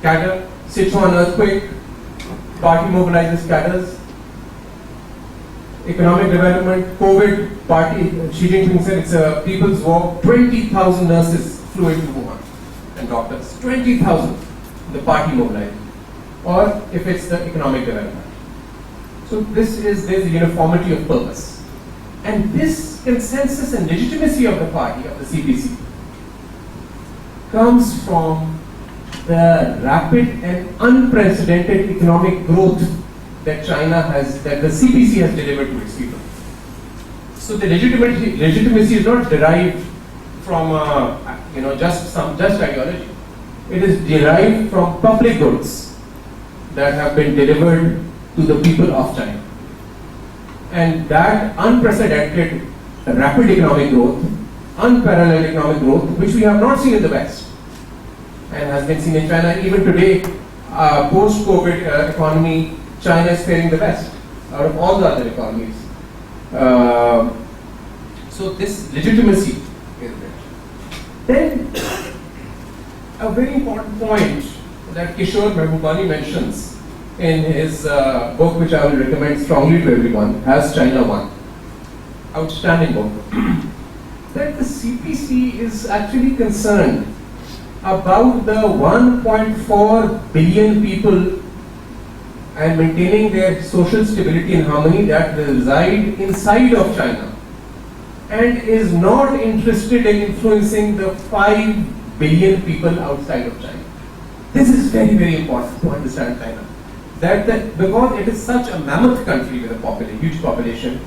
Cadre, Sichuan earthquake, party mobilizes cadres. Economic development, COVID, party, Xi Jinping said it's a people's war. 20,000 nurses flew into Wuhan and doctors. 20,000, the party mobilized. Or if it's the economic development. So there's a uniformity of purpose. And this consensus and legitimacy of the party, of the CPC, comes from the rapid and unprecedented economic growth that China has, that the CPC has delivered to its people. So the legitimacy is not derived from just ideology. It is derived from public goods that have been delivered to the people of China. And that unprecedented rapid economic growth, unparalleled economic growth, which we have not seen in the West and has been seen in China. Even today, post-COVID economy, China is faring the best out of all the other economies. So this legitimacy is there. Then, a very important point that Kishore Mehbubani mentions in his book, which I will recommend strongly to everyone, Has China Won? Outstanding book. That the CPC is actually concerned about the 1.4 billion people and maintaining their social stability and harmony that reside inside of China, and is not interested in influencing the 5 billion people outside of China. This is very, very important to understand China. Because it is such a mammoth country with a huge population,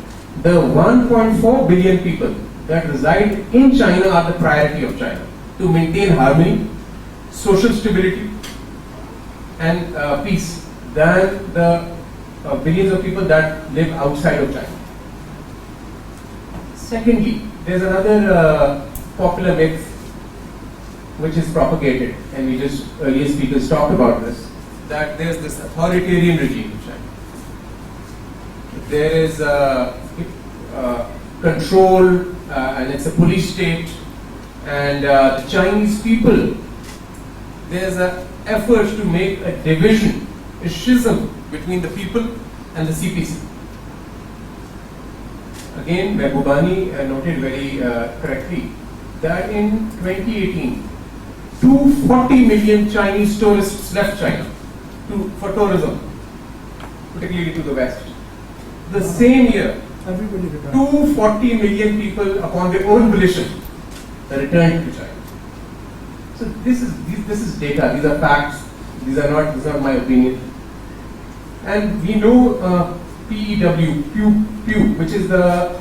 the 1.4 billion people that reside in China are the priority of China to maintain harmony, social stability, and peace, than the billions of people that live outside of China. Secondly, there's another popular myth which is propagated, and earlier speakers talked about this, that there's this authoritarian regime in China. There is control, and it's a police state, and the Chinese people, there's an effort to make a division, a schism between the people and the CPC. Again, Mehbubani noted very correctly that in 2018, 240 million Chinese tourists left China for tourism, particularly to the West. The same year, 240 million people upon their own volition returned to China. So this is data, these are facts, these are not my opinion. And we know Pew, which is the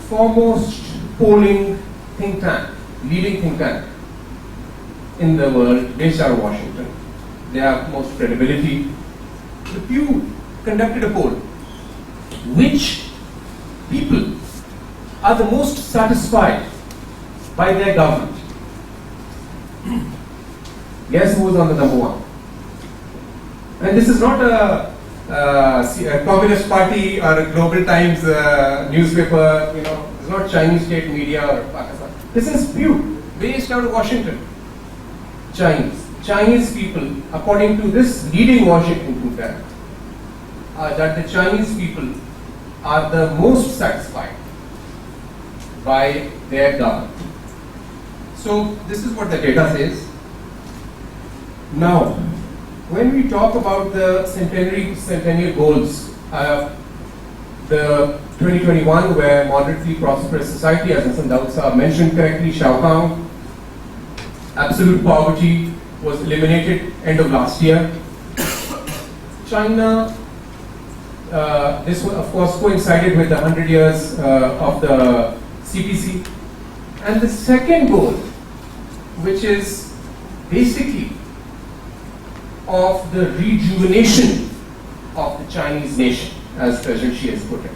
foremost polling think tank, leading think tank in the world, based out of Washington. They have most credibility. The Pew conducted a poll. Which people are the most satisfied by their government? Guess who was on the number one? And this is not a Communist Party or a Global Times newspaper, it's not Chinese state media or Pakistan. This is Pew, based out of Washington. Chinese people, according to this leading Washington think tank, that the Chinese people are the most satisfied by their government. So this is what the data says. Now, when we talk about the Centennial goals, the 2021 were moderately prosperous society, as Hassan Daud mentioned correctly, Xiaokang, absolute poverty was eliminated end of last year. China, this of course coincided with the 100 years of the CPC. And the second goal, which is basically of the rejuvenation of the Chinese nation, as President Xi has put it,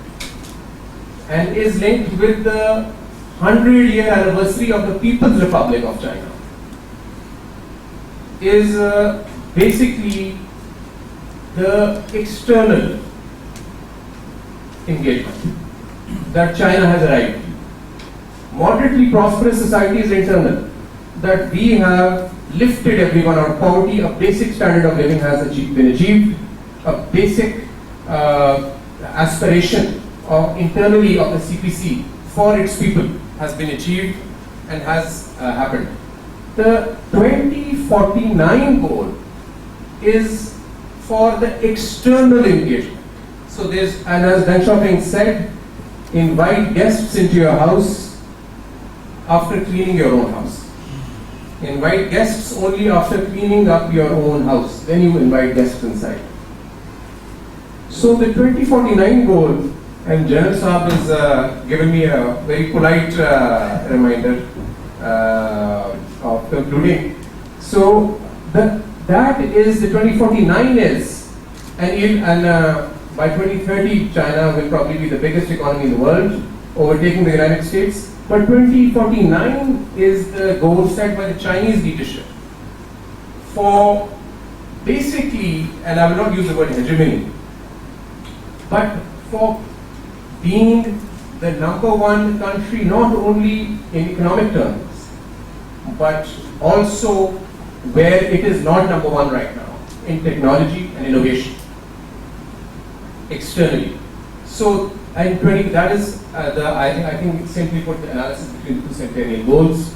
and is linked with the 100-year anniversary of the People's Republic of China, is basically the external engagement that China has arrived. Moderately prosperous society is internal, that we have lifted everyone out of poverty, a basic standard of living has been achieved, a basic aspiration internally of the CPC for its people has been achieved and has happened. The 2049 goal is for the external engagement. So there's, and as Deng Xiaoping said, invite guests into your house after cleaning your own house. Invite guests only after cleaning up your own house. Then you invite guests inside. So the 2049 goal, and General Saab has given me a very polite reminder of concluding. So that is the 2049 is, and by 2030 China will probably be the biggest economy in the world, overtaking the United States. But 2049 is the goal set by the Chinese leadership for basically, and I will not use the word hegemony, but for being the number one country not only in economic terms, but also where it is not number one right now, in technology and innovation, externally. So, and 20, that is I think simply put the analysis between the two Centennial goals.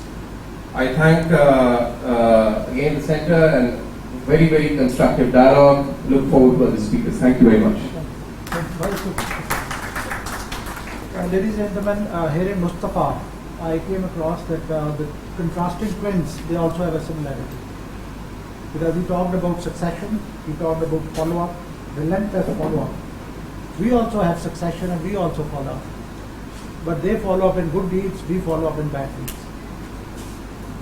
I thank again the Center and very, very constructive dialogue. Look forward to the speakers. Thank you very much.
Ladies and gentlemen, here in Mustafa, I came across that the contrasting twins, they also have a similarity. Because he talked about succession, he talked about follow-up, relentless follow-up. We also have succession and we also follow up. But they follow up in good deeds, we follow up in bad deeds.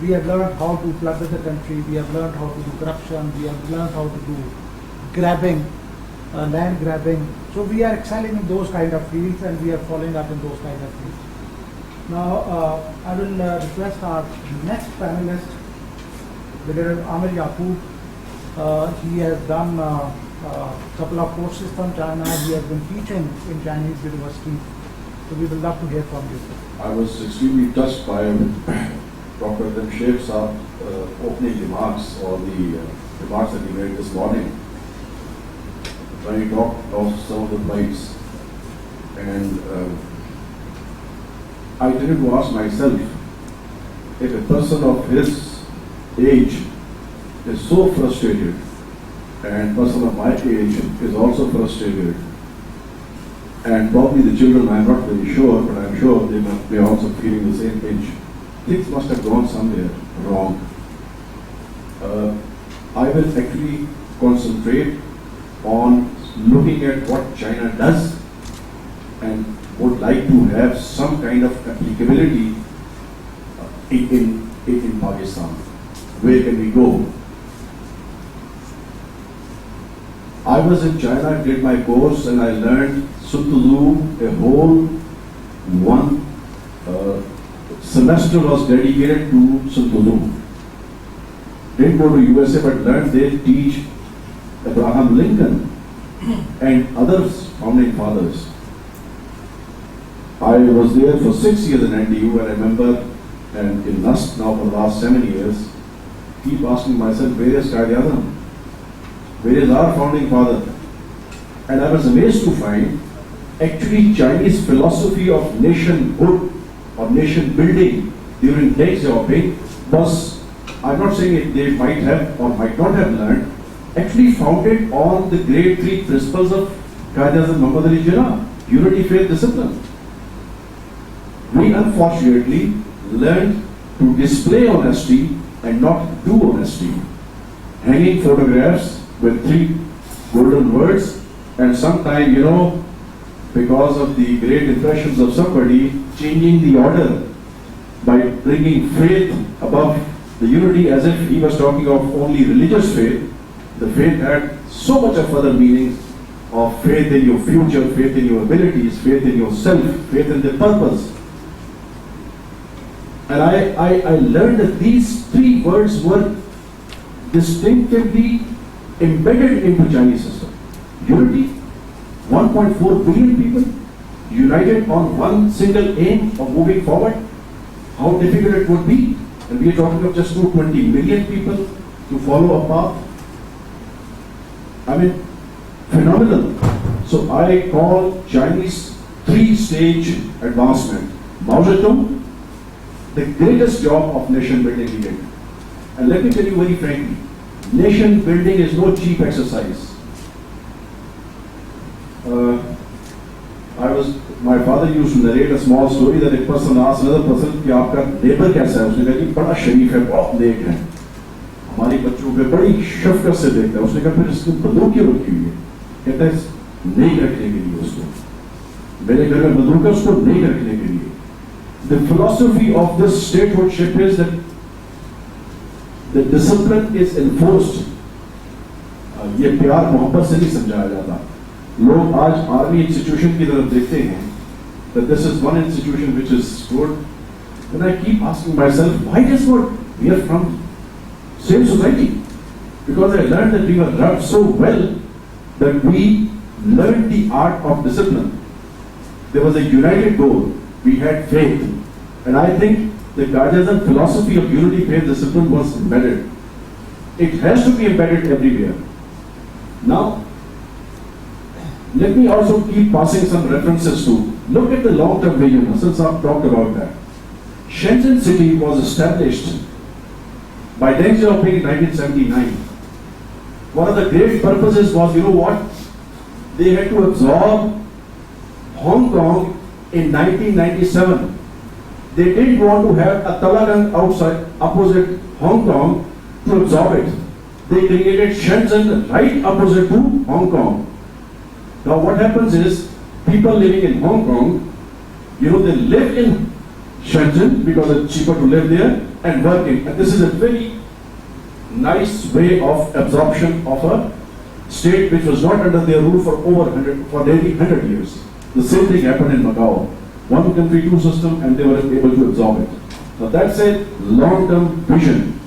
We have learned how to plunder the country, we have learned how to do corruption, we have learned how to do grabbing, land grabbing. So we are excelling in those kind of fields and we are following up in those kind of fields. Now I will request our next panelist, Brigadier Amir Yaqub. He has done a couple of courses from China. He has been teaching in Chinese universities. So we would love to hear from you.
I was extremely touched by Dr. Damsher Saab's opening remarks, or the remarks that he made this morning when he talked of some of the plights. And I tended to ask myself, if a person of his age is so frustrated, and a person of my age is also frustrated, and probably the children, I'm not very sure, but I'm sure they are also feeling the same pinch. Things must have gone somewhere wrong. I will actually concentrate on looking at what China does and would like to have some kind of applicability in Pakistan. Where can we go? I was in China, did my course, and I learned Sun Tzu. A whole one semester was dedicated to Sun Tzu. Didn't go to USA, but learned they teach Abraham Lincoln and others founding fathers. I was there for 6 years in NDU, and I remember, and in NUST now for the last 7 years, keep asking myself, where is Qaid-e-Azam? Where is our founding father? And I was amazed to find actually Chinese philosophy of nationhood or nation building during Deng Xiaoping was, I'm not saying it, they might have or might not have learned, actually founded on the great three principles of Qaid-e-Azam Muhammad Ali Jinnah: unity, faith, discipline. We unfortunately learned to display honesty and not do honesty. Hanging photographs with 3 golden words, and sometimes, because of the great impressions of somebody, changing the order by bringing faith above the unity, as if he was talking of only religious faith. The faith had so much of other meanings of faith in your future, faith in your abilities, faith in yourself, faith in the purpose. And I learned that these 3 words were distinctively embedded into Chinese system. Unity, 1.4 billion people united on one single aim of moving forward. How difficult it would be. And we are talking of just 220 million people to follow a path. I mean, phenomenal. So I call Chinese 3-stage advancement. Mao Zedong, the greatest job of nation building he did. And let me tell you very frankly, nation building is no cheap exercise. My father used to narrate a small story that a person asked another person कि आपका neighbor कैसा है? उसने कहा कि बड़ा शरीफ है, बहुत नेक है, हमारे बच्चों पे बड़ी शफकत से देखता है। उसने कहा फिर इसको बंदूक क्यों रखी हुई है? कहता है नेक रखने के लिए उसको, मेरे घर में बंदूक है उसको नेक रखने के लिए। The philosophy of this statehoodship is that the discipline is enforced. ये प्यार मोहब्बत से नहीं समझाया जाता। लोग आज आर्मी इंस्टीट्यूशन की तरफ देखते हैं that this is one institution which is good, and I keep asking myself, why does not we are from same society? Because I learned that we were rubbed so well that we learned the art of discipline. There was a united goal. We had faith, and I think the Qaid-e-Azam philosophy of unity, faith, discipline was embedded. It has to be embedded everywhere. Now, let me also keep passing some references to, look at the long-term vision, since I've talked about that. Shenzhen city was established by Deng Xiaoping in 1979. One of the great purposes was, they had to absorb Hong Kong in 1997. They didn't want to have a Talagang outside, opposite Hong Kong to absorb it. They created Shenzhen right opposite to Hong Kong. Now what happens is, people living in Hong Kong, they live in Shenzhen because it's cheaper to live there and working. And this is a very nice way of absorption of a state which was not under their rule for nearly 100 years. The same thing happened in Macau. One country, 2 system, and they were able to absorb it. Now that's a long-term vision.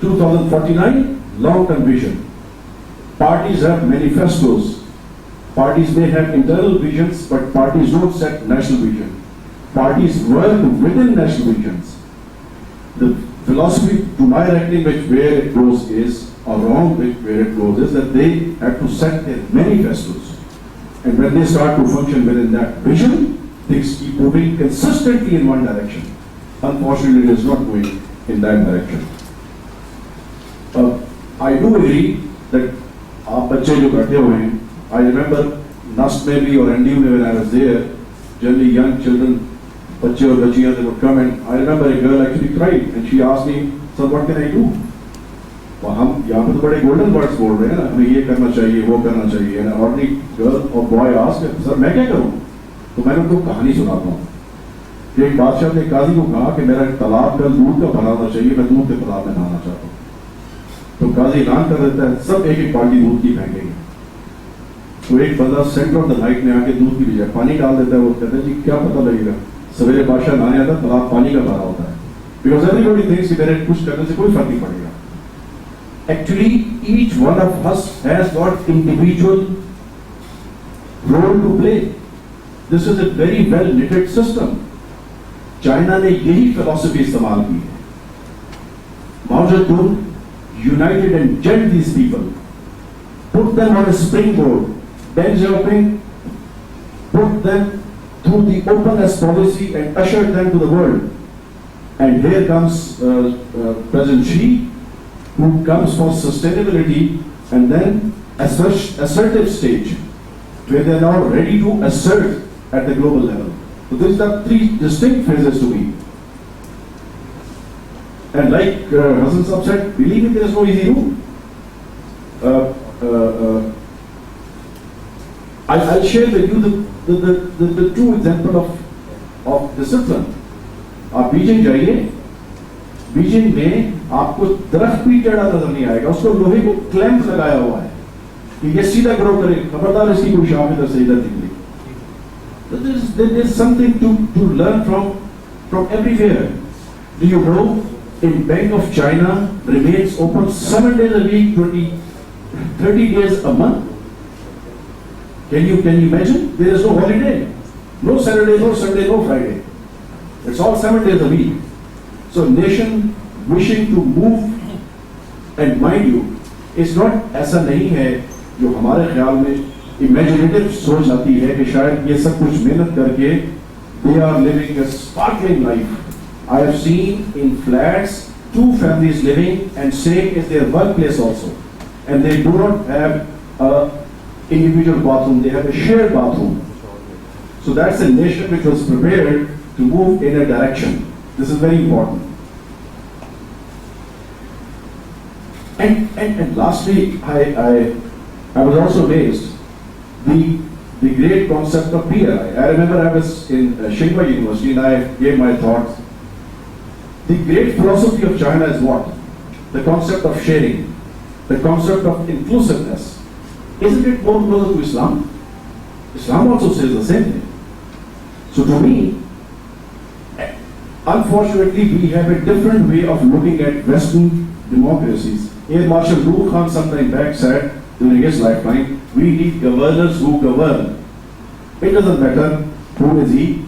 2049, long-term vision. Parties have manifestos. Parties may have internal visions, but parties don't set national vision. Parties work within national visions. The philosophy, to my reckoning, where it goes is, or wrong where it goes is, that they have to set their manifestos. And when they start to function within that vision, things keep moving consistently in one direction. Unfortunately, it is not going in that direction. I do agree that आप बच्चे जो बैठे हुए हैं, I remember NUST में भी और NDU में when I was there, generally young children, बच्चे और बच्चियां, they would come, and I remember a girl actually cried and she asked me, "Sir, what can I do? और हम यहाँ पर तो बड़े गोल्डन वर्ड्स बोल रहे हैं ना, हमें ये करना चाहिए, वो करना चाहिए, एंड ऑर्डिनरी गर्ल और बॉय आस्क, सर मैं क्या करूँ? तो मैंने उनको कहानी सुनाता हूँ। एक बादशाह ने काजी को कहा कि मेरा तालाब का दूध का बनाना चाहिए, मैं दूध के तालाब में नहाना चाहता हूँ। तो काजी ऐलान कर देता है सब एक एक बाल्टी दूध की फेंकेंगे। तो एक बंदा सेंटर ऑफ द नाइट में आके दूध की बजाय पानी डाल देता है। वो कहता है जी क्या पता लगेगा, सवेरे बादशाह नहाने आता, तालाब पानी का भरा होता है। बिकॉज एवरीबॉडी थिंक्स कि मेरे कुछ करने से कोई फर्क नहीं पड़ेगा। Actually, each one of us has got individual role to play. This is a very well knitted system. China ने यही philosophy इस्तेमाल की है। Mao Zedong united and jailed these people, put them on a springboard. Deng Xiaoping put them through the openness policy and ushered them to the world. And here comes President Xi, who comes for sustainability and then assertive stage, where they are now ready to assert at the global level. So these are three distinct phases to me. And like Hassan Saab said, believe me, there is no easy route. I'll share with you the true example of discipline. आप Beijing जाइए, Beijing में आपको दरख्त भी टेढ़ा नजर नहीं आएगा, उसको लोहे को क्लैंप लगाया हुआ है कि ये सीधा ग्रो करे, खबरदार इसकी कोई शाम इधर से इधर निकली। So there is something to learn from everywhere. Do you know in Bank of China remains open 7 days a week, 30 days a month? Can you imagine? There is no holiday, no Saturday, no Sunday, no Friday. It's all 7 days a week. So nation wishing to move, and mind you, it's not ऐसा नहीं है जो हमारे ख्याल में imaginative सोच आती है कि शायद ये सब कुछ मेहनत करके they are living a sparkling life. I have seen in flats 2 families living and same is their workplace also, and they do not have a individual bathroom, they have a shared bathroom. So that's a nation which was prepared to move in a direction. This is very important. And lastly, I was also amazed the great concept of PRI. I remember I was in Tsinghua University and I gave my thoughts. The great philosophy of China is what? The concept of sharing, the concept of inclusiveness. Isn't it more closer to Islam? Islam also says the same thing. So to me, unfortunately, we have a different way of looking at Western democracies. Air Marshal Rule Khan sometime back said during his lifetime, we need governors who govern. It doesn't matter who is he.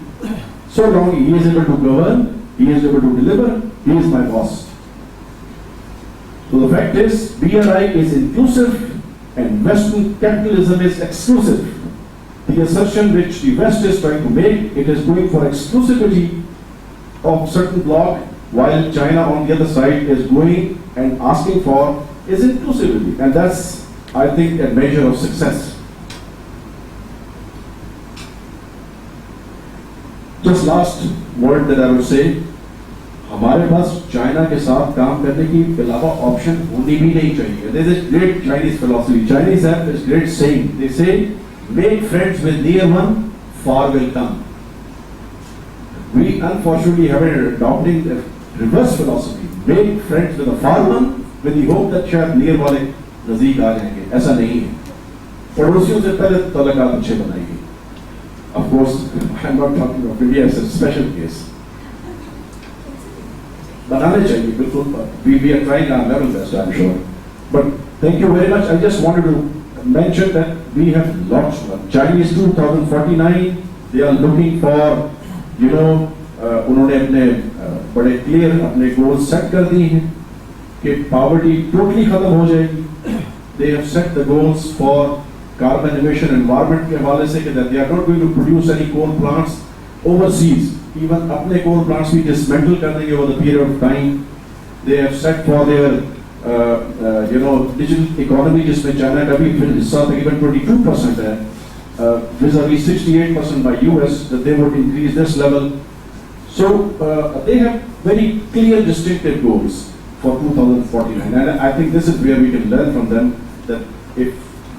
So long he is able to govern, he is able to deliver, he is my boss. So the fact is, BRI is inclusive and Western capitalism is exclusive. The assertion which the West is trying to make, it is going for exclusivity of certain bloc, while China on the other side is going and asking for is inclusivity, and that's, I think, a measure of success. Just last word that I would say, हमारे पास China के साथ काम करने की अलावा option होनी भी नहीं चाहिए. There is a great Chinese philosophy. Chinese have this great saying. They say, "Make friends with near one, far will come." We unfortunately have been adopting the reverse philosophy. Make friends with a far one, with the hope that शायद near वाले नजदीक आ जाएंगे. ऐसा नहीं है. पड़ोसियों से पहले तलकात अच्छे बनाएंगे. Of course, I'm not talking of India as a special case. बनाने चाहिए बिल्कुल. We are trying our level best, I'm sure. But thank you very much. I just wanted to mention that we have lots of Chinese 2049. They are looking for, you know, उन्होंने अपने बड़े clear अपने goal set कर दिए हैं कि poverty totally खत्म हो जाएगी. They have set the goals for carbon emission environment के हवाले से कि that they are not going to produce any coal plants overseas. Even अपने coal plants भी dismantle कर देंगे over the period of time. They have set for their you know, digital economy जिसमें China का भी फिर हिस्सा तकरीबन 22% है, vis-a-vis 68% by US, that they would increase this level. So they have very clear distinctive goals. for 2049. And I think this is where we can learn from them that if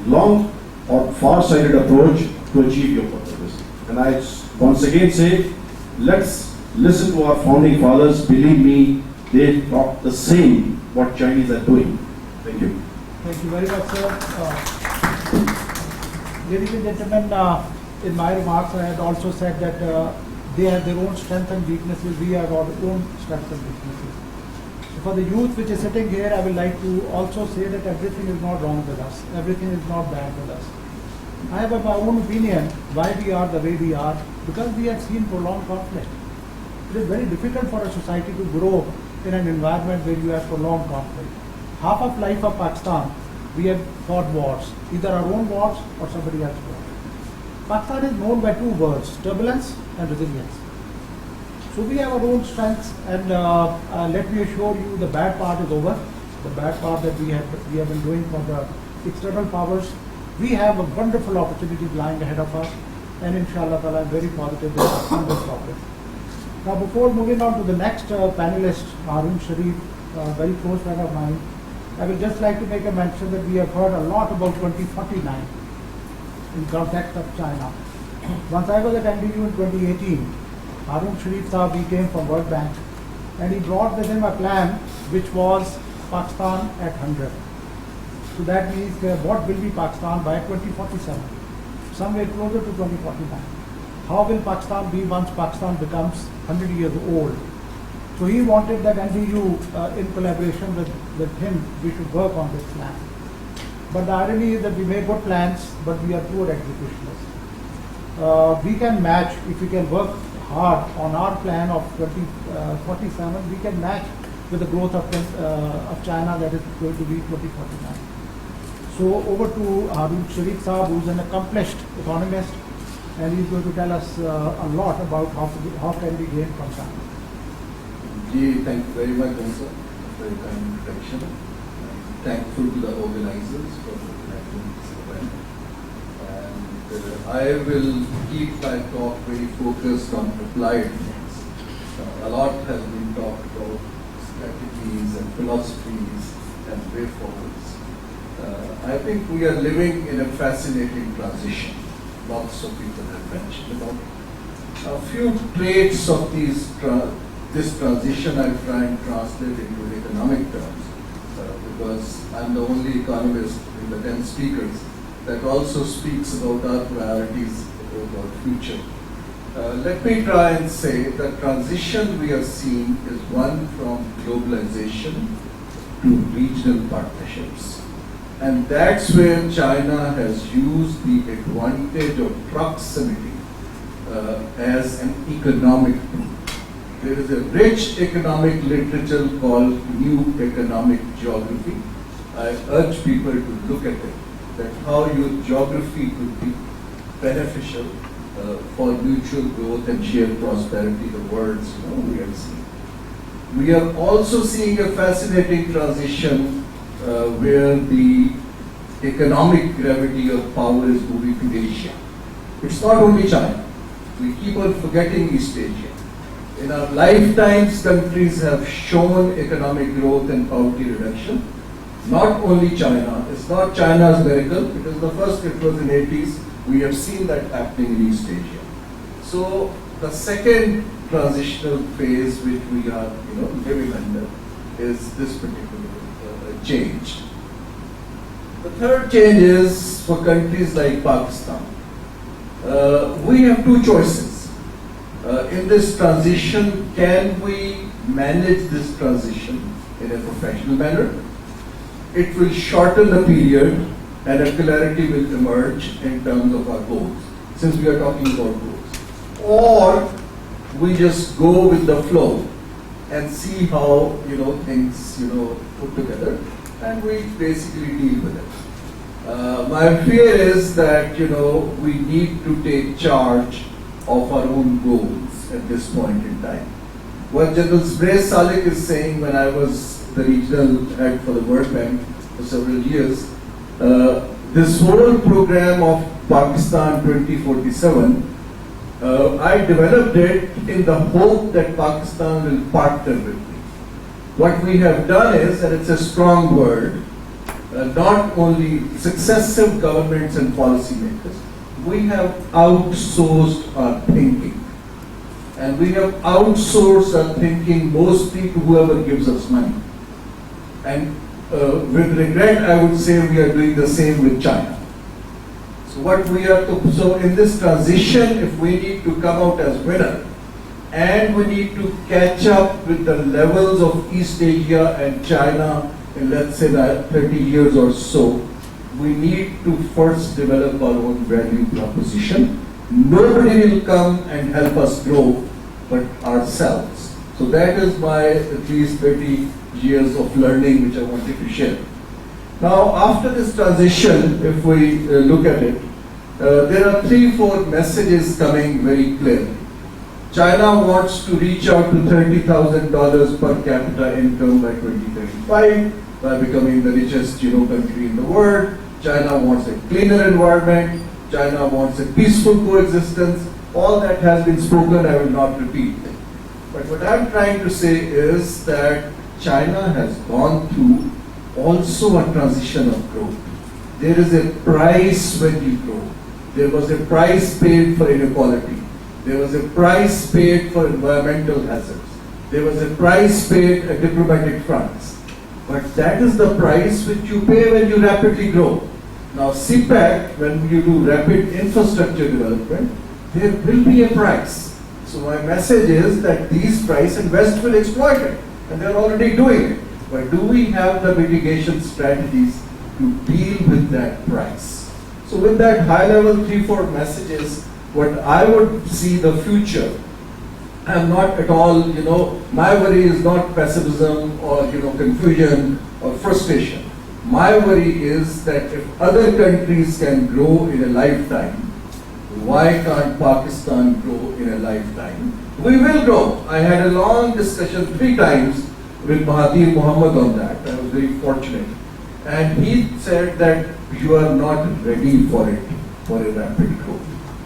long or far-sighted approach to achieve your purpose. And I once again say, let's listen to our founding fathers. Believe me, they talk the same what Chinese are doing. Thank you.
Thank you very much, sir. Ladies and gentlemen, in my remarks, I had also said that they have their own strengths and weaknesses. We have our own strengths and weaknesses. So for the youth which is sitting here, I would like to also say that everything is not wrong with us. Everything is not bad with us. I have my own opinion why we are the way we are, because we have seen prolonged conflict. It is very difficult for a society to grow in an environment where you have prolonged conflict. Half of life of Pakistan, we have fought wars, either our own wars or somebody else's wars. Pakistan is known by two words, turbulence and resilience. So we have our own strengths, and let me assure you the bad part is over. The bad part that we have been doing for the external powers. We have a wonderful opportunity lying ahead of us, and inshallah ta'ala, I'm very positive that on this topic. Now, before moving on to the next panelist, Harun Sharif, very close friend of mine, I would just like to make a mention that we have heard a lot about 2049 in context of China. Once I was at NDU in 2018, Harun Sharif Saab, he came from World Bank, and he brought with him a plan which was Pakistan at 100. So that means what will be Pakistan by 2047, somewhere closer to 2049. How will Pakistan be once Pakistan becomes 100 years old? So he wanted that NDU, in collaboration with him, we should work on this plan. But the irony is that we make good plans, but we are poor executionists. We can match, if we can work hard on our plan of 2047, we can match with the growth of China that is going to be 2049. So over to Harun Sharif Saab, who is an accomplished economist, and he's going to tell us a lot about how can we gain from China.
Thank you very much, sir. Very kind introduction. I'm thankful to the organizers for connecting this event. And I will keep my talk very focused on applied things. A lot has been talked about strategies and philosophies and way forwards. I think we are living in a fascinating transition. Lots of people have mentioned about a few traits of this transition. I'll try and translate into economic terms because I'm the only economist in the 10 speakers that also speaks about our priorities about future. Let me try and say the transition we are seeing is one from globalization to regional partnerships. And that's where China has used the advantage of proximity as an economic tool. There is a rich economic literature called New Economic Geography. I urge people to look at it, that how your geography could be beneficial for mutual growth and shared prosperity, the words we are seeing. We are also seeing a fascinating transition where the economic gravity of power is moving to Asia. It's not only China. We keep on forgetting East Asia. In our lifetimes, countries have shown economic growth and poverty reduction. Not only China. It's not China's miracle. It was the first, it was in the 80s. We have seen that happening in East Asia. So the second transitional phase which we are living under is this particular change. The third change is for countries like Pakistan. We have two choices. In this transition, can we manage this transition in a professional manner? It will shorten the period and a clarity will emerge in terms of our goals, since we are talking about goals. Or we just go with the flow and see how things put together, and we basically deal with it. My fear is that we need to take charge of our own goals at this point in time. What General Brace Salik is saying, when I was the regional head for the World Bank for several years, this whole program of Pakistan 2047, I developed it in the hope that Pakistan will partner with me.
What we have done is, and it's a strong word, not only successive governments and policymakers, we have outsourced our thinking. And we have outsourced our thinking mostly to whoever gives us money. And with regret, I would say we are doing the same with China. So in this transition, if we need to come out as winner, and we need to catch up with the levels of East Asia and China in, let's say, 30 years or so, we need to first develop our own value proposition. Nobody will come and help us grow but ourselves. So that is my at least 30 years of learning which I wanted to share. Now, after this transition, if we look at it, there are 3-4 messages coming very clearly. China wants to reach out to $30,000 per capita income by 2035 by becoming the richest country in the world. China wants a cleaner environment. China wants a peaceful coexistence. All that has been spoken, I will not repeat. But what I'm trying to say is that China has gone through also a transition of growth. There is a price when you grow. There was a price paid for inequality. There was a price paid for environmental hazards. There was a price paid at diplomatic fronts. But that is the price which you pay when you rapidly grow. Now, CPEC, when you do rapid infrastructure development, there will be a price. So my message is that these price and West will exploit it, and they're already doing it. But do we have the mitigation strategies to deal with that price? So with that high level 3-4 messages, what I would see the future, I'm not at all, my worry is not pessimism or confusion or frustration. My worry is that if other countries can grow in a lifetime, why can't Pakistan grow in a lifetime? We will grow. I had a long discussion 3 times with Tahir Muhammad on that. I was very fortunate. And he said that you are not ready for it, for a rapid growth.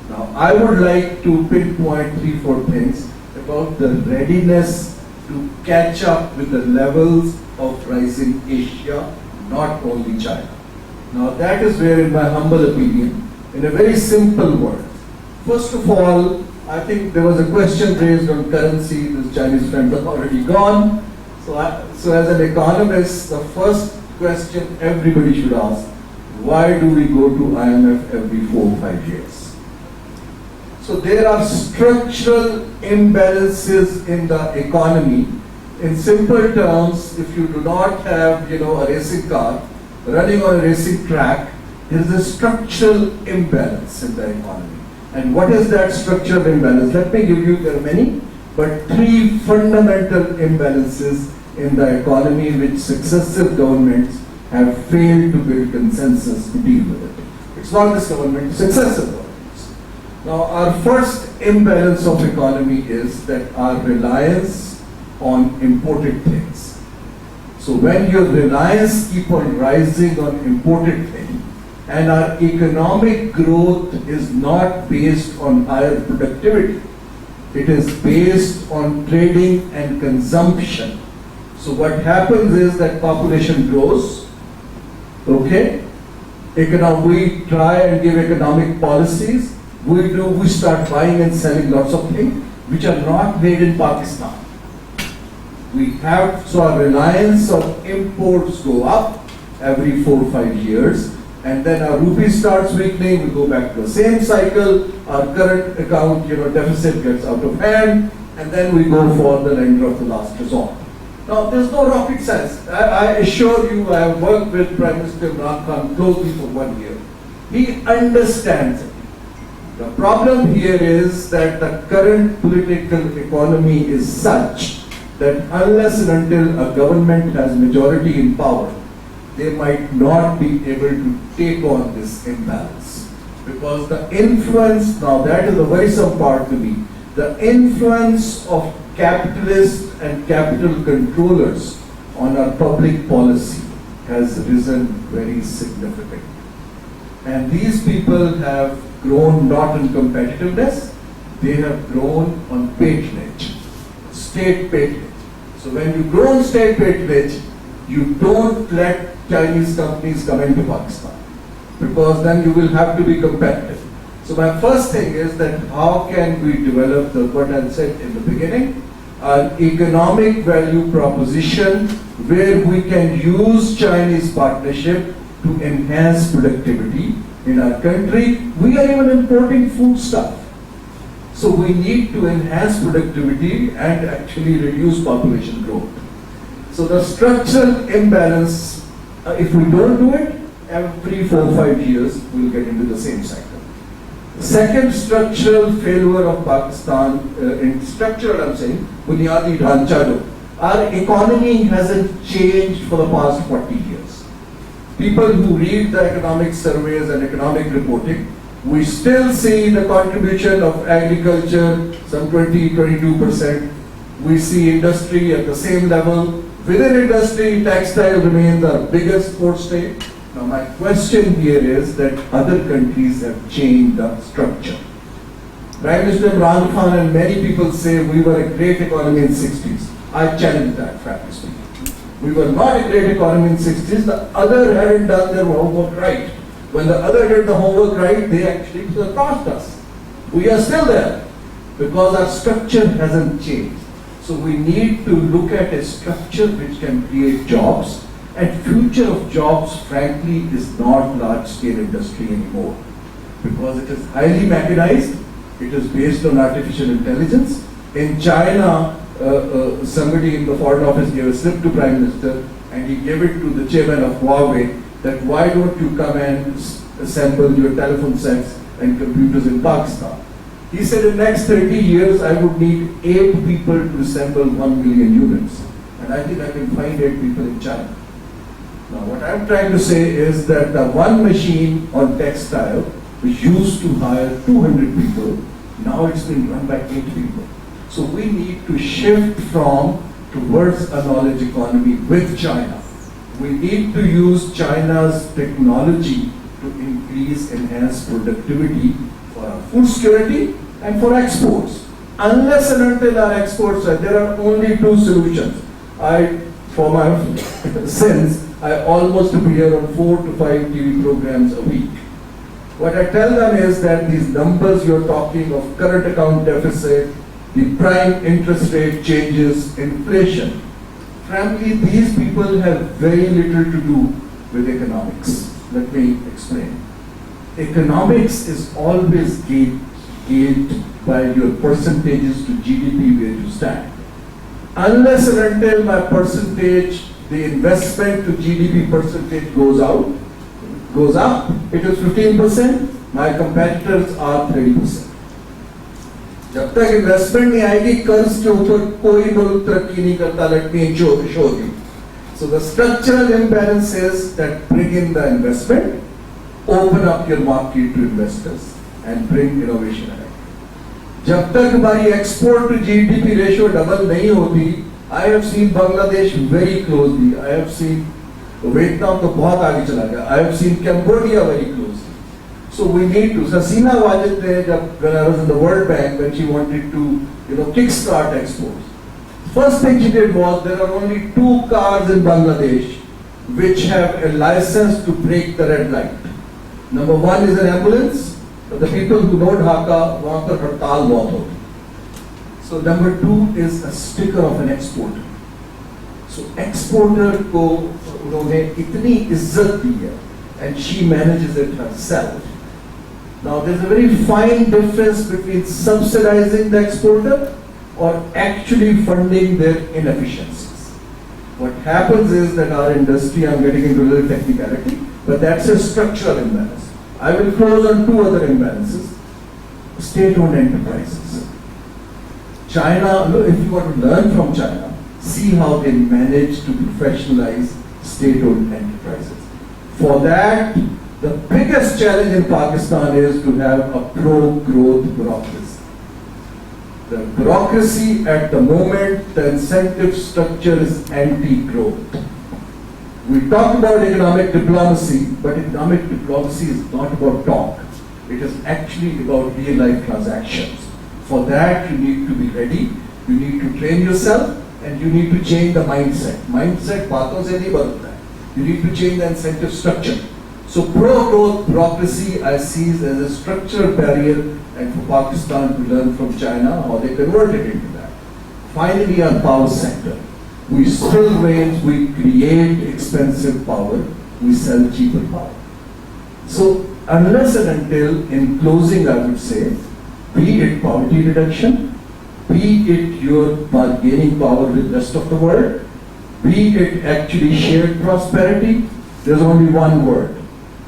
Now, I would like to pinpoint 3-4 things about the readiness to catch up with the levels of rising Asia, not only China. Now, that is where, in my humble opinion, in a very simple word, first of all, I think there was a question raised on currency. This Chinese friend is already gone. So as an economist, the first question everybody should ask, why do we go to IMF every 4 or 5 years? So there are structural imbalances in the economy. In simple terms, if you do not have, a racing car running on a racing track, there is a structural imbalance in the economy. And what is that structural imbalance? Let me give you, there are many, but 3 fundamental imbalances in the economy which successive governments have failed to build consensus to deal with it. It's not this government, successive governments. Now, our first imbalance of economy is that our reliance on imported things. So when your reliance keep on rising on imported things, and our economic growth is not based on higher productivity, it is based on trading and consumption. So what happens is that population grows, okay? We try and give economic policies, we start buying and selling lots of things which are not made in Pakistan. So our reliance on imports go up every 4 or 5 years, and then our rupee starts weakening, we go back to the same cycle, our current account deficit gets out of hand, and then we go for the lender of the last resort. Now, there's no rocket science. I assure you, I have worked with Prime Minister Imran Khan closely for 1 year. He understands it. The problem here is that the current political economy is such that unless and until a government has majority in power, they might not be able to take on this imbalance. Because the influence, now that is the worrisome part to me, the influence of capitalists and capital controllers on our public policy has risen very significantly. And these people have grown not in competitiveness, they have grown on patronage, state patronage.
So when you don't stay patronage, you don't let Chinese companies come into Pakistan, because then you will have to be competitive. So my first thing is that how can we develop what I said in the beginning, an economic value proposition where we can use Chinese partnership to enhance productivity in our country. We are even importing food stuff. So we need to enhance productivity and actually reduce population growth. So the structural imbalance, if we don't do it, every 4 or 5 years we'll get into the same cycle. Second structural failure of Pakistan, in structural I'm saying, Bunyadi Dhancha jo, our economy hasn't changed for the past 40 years. People who read the economic surveys and economic reporting, we still see the contribution of agriculture, some 20-22%. We see industry at the same level. Within industry, textile remains our biggest forte. Now my question here is that other countries have changed the structure. Prime Minister Imran Khan and many people say we were a great economy in 60s. I challenge that, frankly speaking. We were not a great economy in 60s. The other hadn't done their homework right. When the other did the homework right, they actually surpassed us. We are still there because our structure hasn't changed. So we need to look at a structure which can create jobs. And future of jobs, frankly, is not large-scale industry anymore, because it is highly mechanized. It is based on artificial intelligence. In China, somebody in the Foreign Office gave a slip to Prime Minister, and he gave it to the chairman of Huawei, that why don't you come and assemble your telephone sets and computers in Pakistan. He said in the next 30 years, I would need 8 people to assemble 1 million units. And I think I can find 8 people in China. Now, what I'm trying to say is that the one machine on textile, which used to hire 200 people, now it's been run by 8 people. So we need to shift towards a knowledge economy with China. We need to use China's technology to enhance productivity for our food security and for exports. Unless and until our exports there are only 2 solutions. For my sins, I almost appear on 4 to 5 TV programs a week. What I tell them is that these numbers you're talking of, current account deficit, the prime interest rate changes, inflation, frankly, these people have very little to do with economics. Let me explain. Economics is always gauged by your percentages to GDP where you stand. Unless and until my percentage, the investment to GDP percentage goes up, it is 15%, my competitors are 30%. जब तक investment नहीं आएगी, कर्ज के ऊपर कोई मुल्क तरक्की नहीं करता. Let me show you. So the structural imbalance is that bring in the investment, open up your market to investors, and bring innovation ahead. जब तक हमारी export to GDP ratio double नहीं होती, I have seen Bangladesh very closely. I have seen Vietnam तो बहुत आगे चला गया. I have seen Cambodia very closely. So we need to. Sasina Wajid ne, when I was in the World Bank, when she wanted to, kickstart exports, first thing she did was there are only 2 cars in Bangladesh which have a license to break the red light. Number 1 is an ambulance. But the people who don't Dhaka, वहाँ पर हड़ताल बहुत होती. So number 2 is a sticker of an exporter. So exporter को उन्होंने इतनी इज्जत दी है, and she manages it herself. Now there's a very fine difference between subsidizing the exporter or actually funding their inefficiencies. What happens is that our industry, I'm getting into a little technicality, but that's a structural imbalance. I will close on 2 other imbalances. State-owned enterprises. China, if you want to learn from China, see how they manage to professionalize state-owned enterprises. For that, the biggest challenge in Pakistan is to have a pro-growth bureaucracy. The bureaucracy at the moment, the incentive structure is anti-growth. We talk about economic diplomacy, but economic diplomacy is not about talk. It is actually about real-life transactions. For that, you need to be ready, you need to train yourself, and and you need to change the mindset. Mindset बातों से नहीं बदलता है. You need to change the incentive structure. So pro-growth bureaucracy I see as a structural barrier, and for Pakistan to learn from China how they converted into that. Finally, our power sector. We still range, we create expensive power, we sell cheaper power. So unless and until, in closing I would say, be it poverty reduction, be it your bargaining power with the rest of the world, be it actually shared prosperity, there's only one word: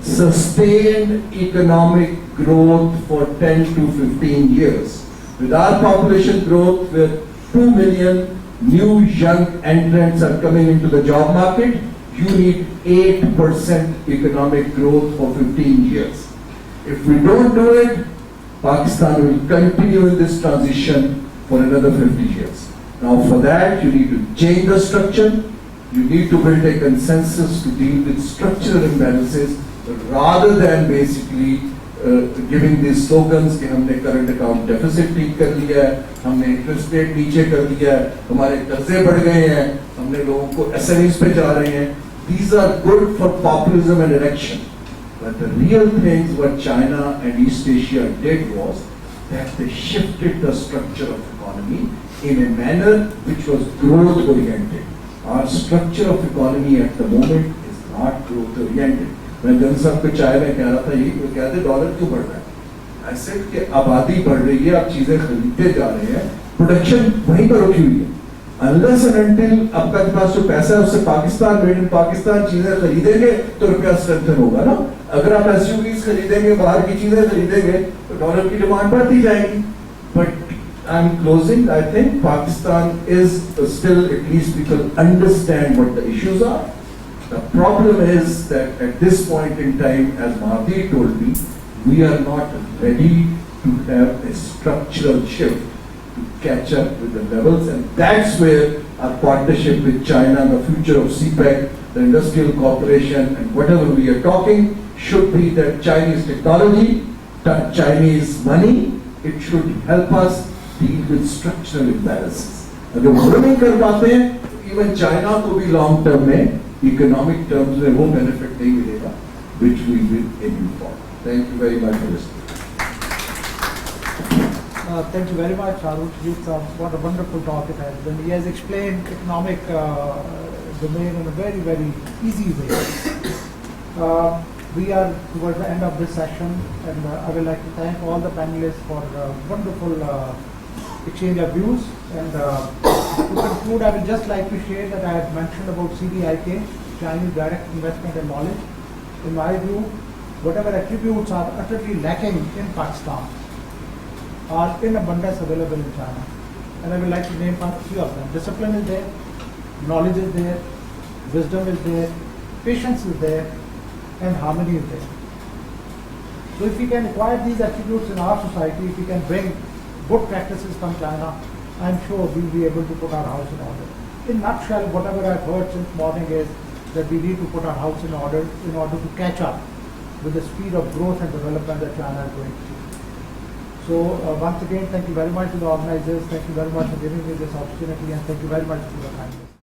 sustained economic growth for 10 to 15 years. With our population growth, where 2 million new young entrants are coming into the job market, you need 8% economic growth for 15 years. If we don't do it, Pakistan will continue in this transition for another 50 years. Now for that, you need to change the structure, you need to build a consensus to deal with structural imbalances rather than basically giving these slogans कि हमने current account deficit ठीक कर लिया है, हमने interest rate नीचे कर दिया है, हमारे कर्जे बढ़ गए हैं, हमने लोगों को SMEs पे जा रहे हैं. These are good for populism and election. But the real things what China and East Asia did was that they shifted the structure of economy in a manner which was growth oriented. Our structure of economy at the moment is not growth oriented. मैं जन सब को चाय में कह रहा था ये, वो कहते डॉलर क्यों बढ़ रहा है? I said कि आबादी बढ़ रही है, आप चीजें खरीदते जा रहे हैं, प्रोडक्शन वहीं पर रुकी हुई है. Unless and until आपका पास जो पैसा है उससे पाकिस्तान, मेड इन पाकिस्तान चीजें खरीदेंगे तो रुपया स्ट्रेंथन होगा ना. अगर आप SUVs खरीदेंगे, बाहर की चीजें खरीदेंगे तो डॉलर की डिमांड बढ़ती जाएगी. But I'm closing. I think Pakistan is still, at least people understand what the issues are. The problem is that at this point in time, as Mahathir told me, we are not ready to have a structural shift to catch up with the levels, and that's where our partnership with China, the future of CPEC, the industrial cooperation, and whatever we are talking should be that Chinese technology, Chinese money, it should help us deal with structural imbalances. अगर वो नहीं कर पाते हैं, even China को भी long term में economic terms में वो benefit नहीं मिलेगा, which we will aim for. Thank you very much for listening.
Thank you very much, Arush. What a wonderful talk it has been. He has explained economic domain in a very, very easy way. We are towards the end of this session, and I would like to thank all the panelists for wonderful exchange of views. And to conclude, I would just like to share that I had mentioned about CDIK, Chinese Direct Investment and Knowledge. In my view, whatever attributes are utterly lacking in Pakistan are in abundance available in China. And I would like to name a few of them. Discipline is there, knowledge is there, wisdom is there, patience is there, and harmony is there. So if we can acquire these attributes in our society, if we can bring good practices from China, I'm sure we'll be able to put our house in order. In nutshell, whatever I've heard since morning is that we need to put our house in order to catch up with the speed of growth and development that China is going through. So once again, thank you very much to the organizers. Thank you very much for giving me this opportunity, and thank you very much to the panelists.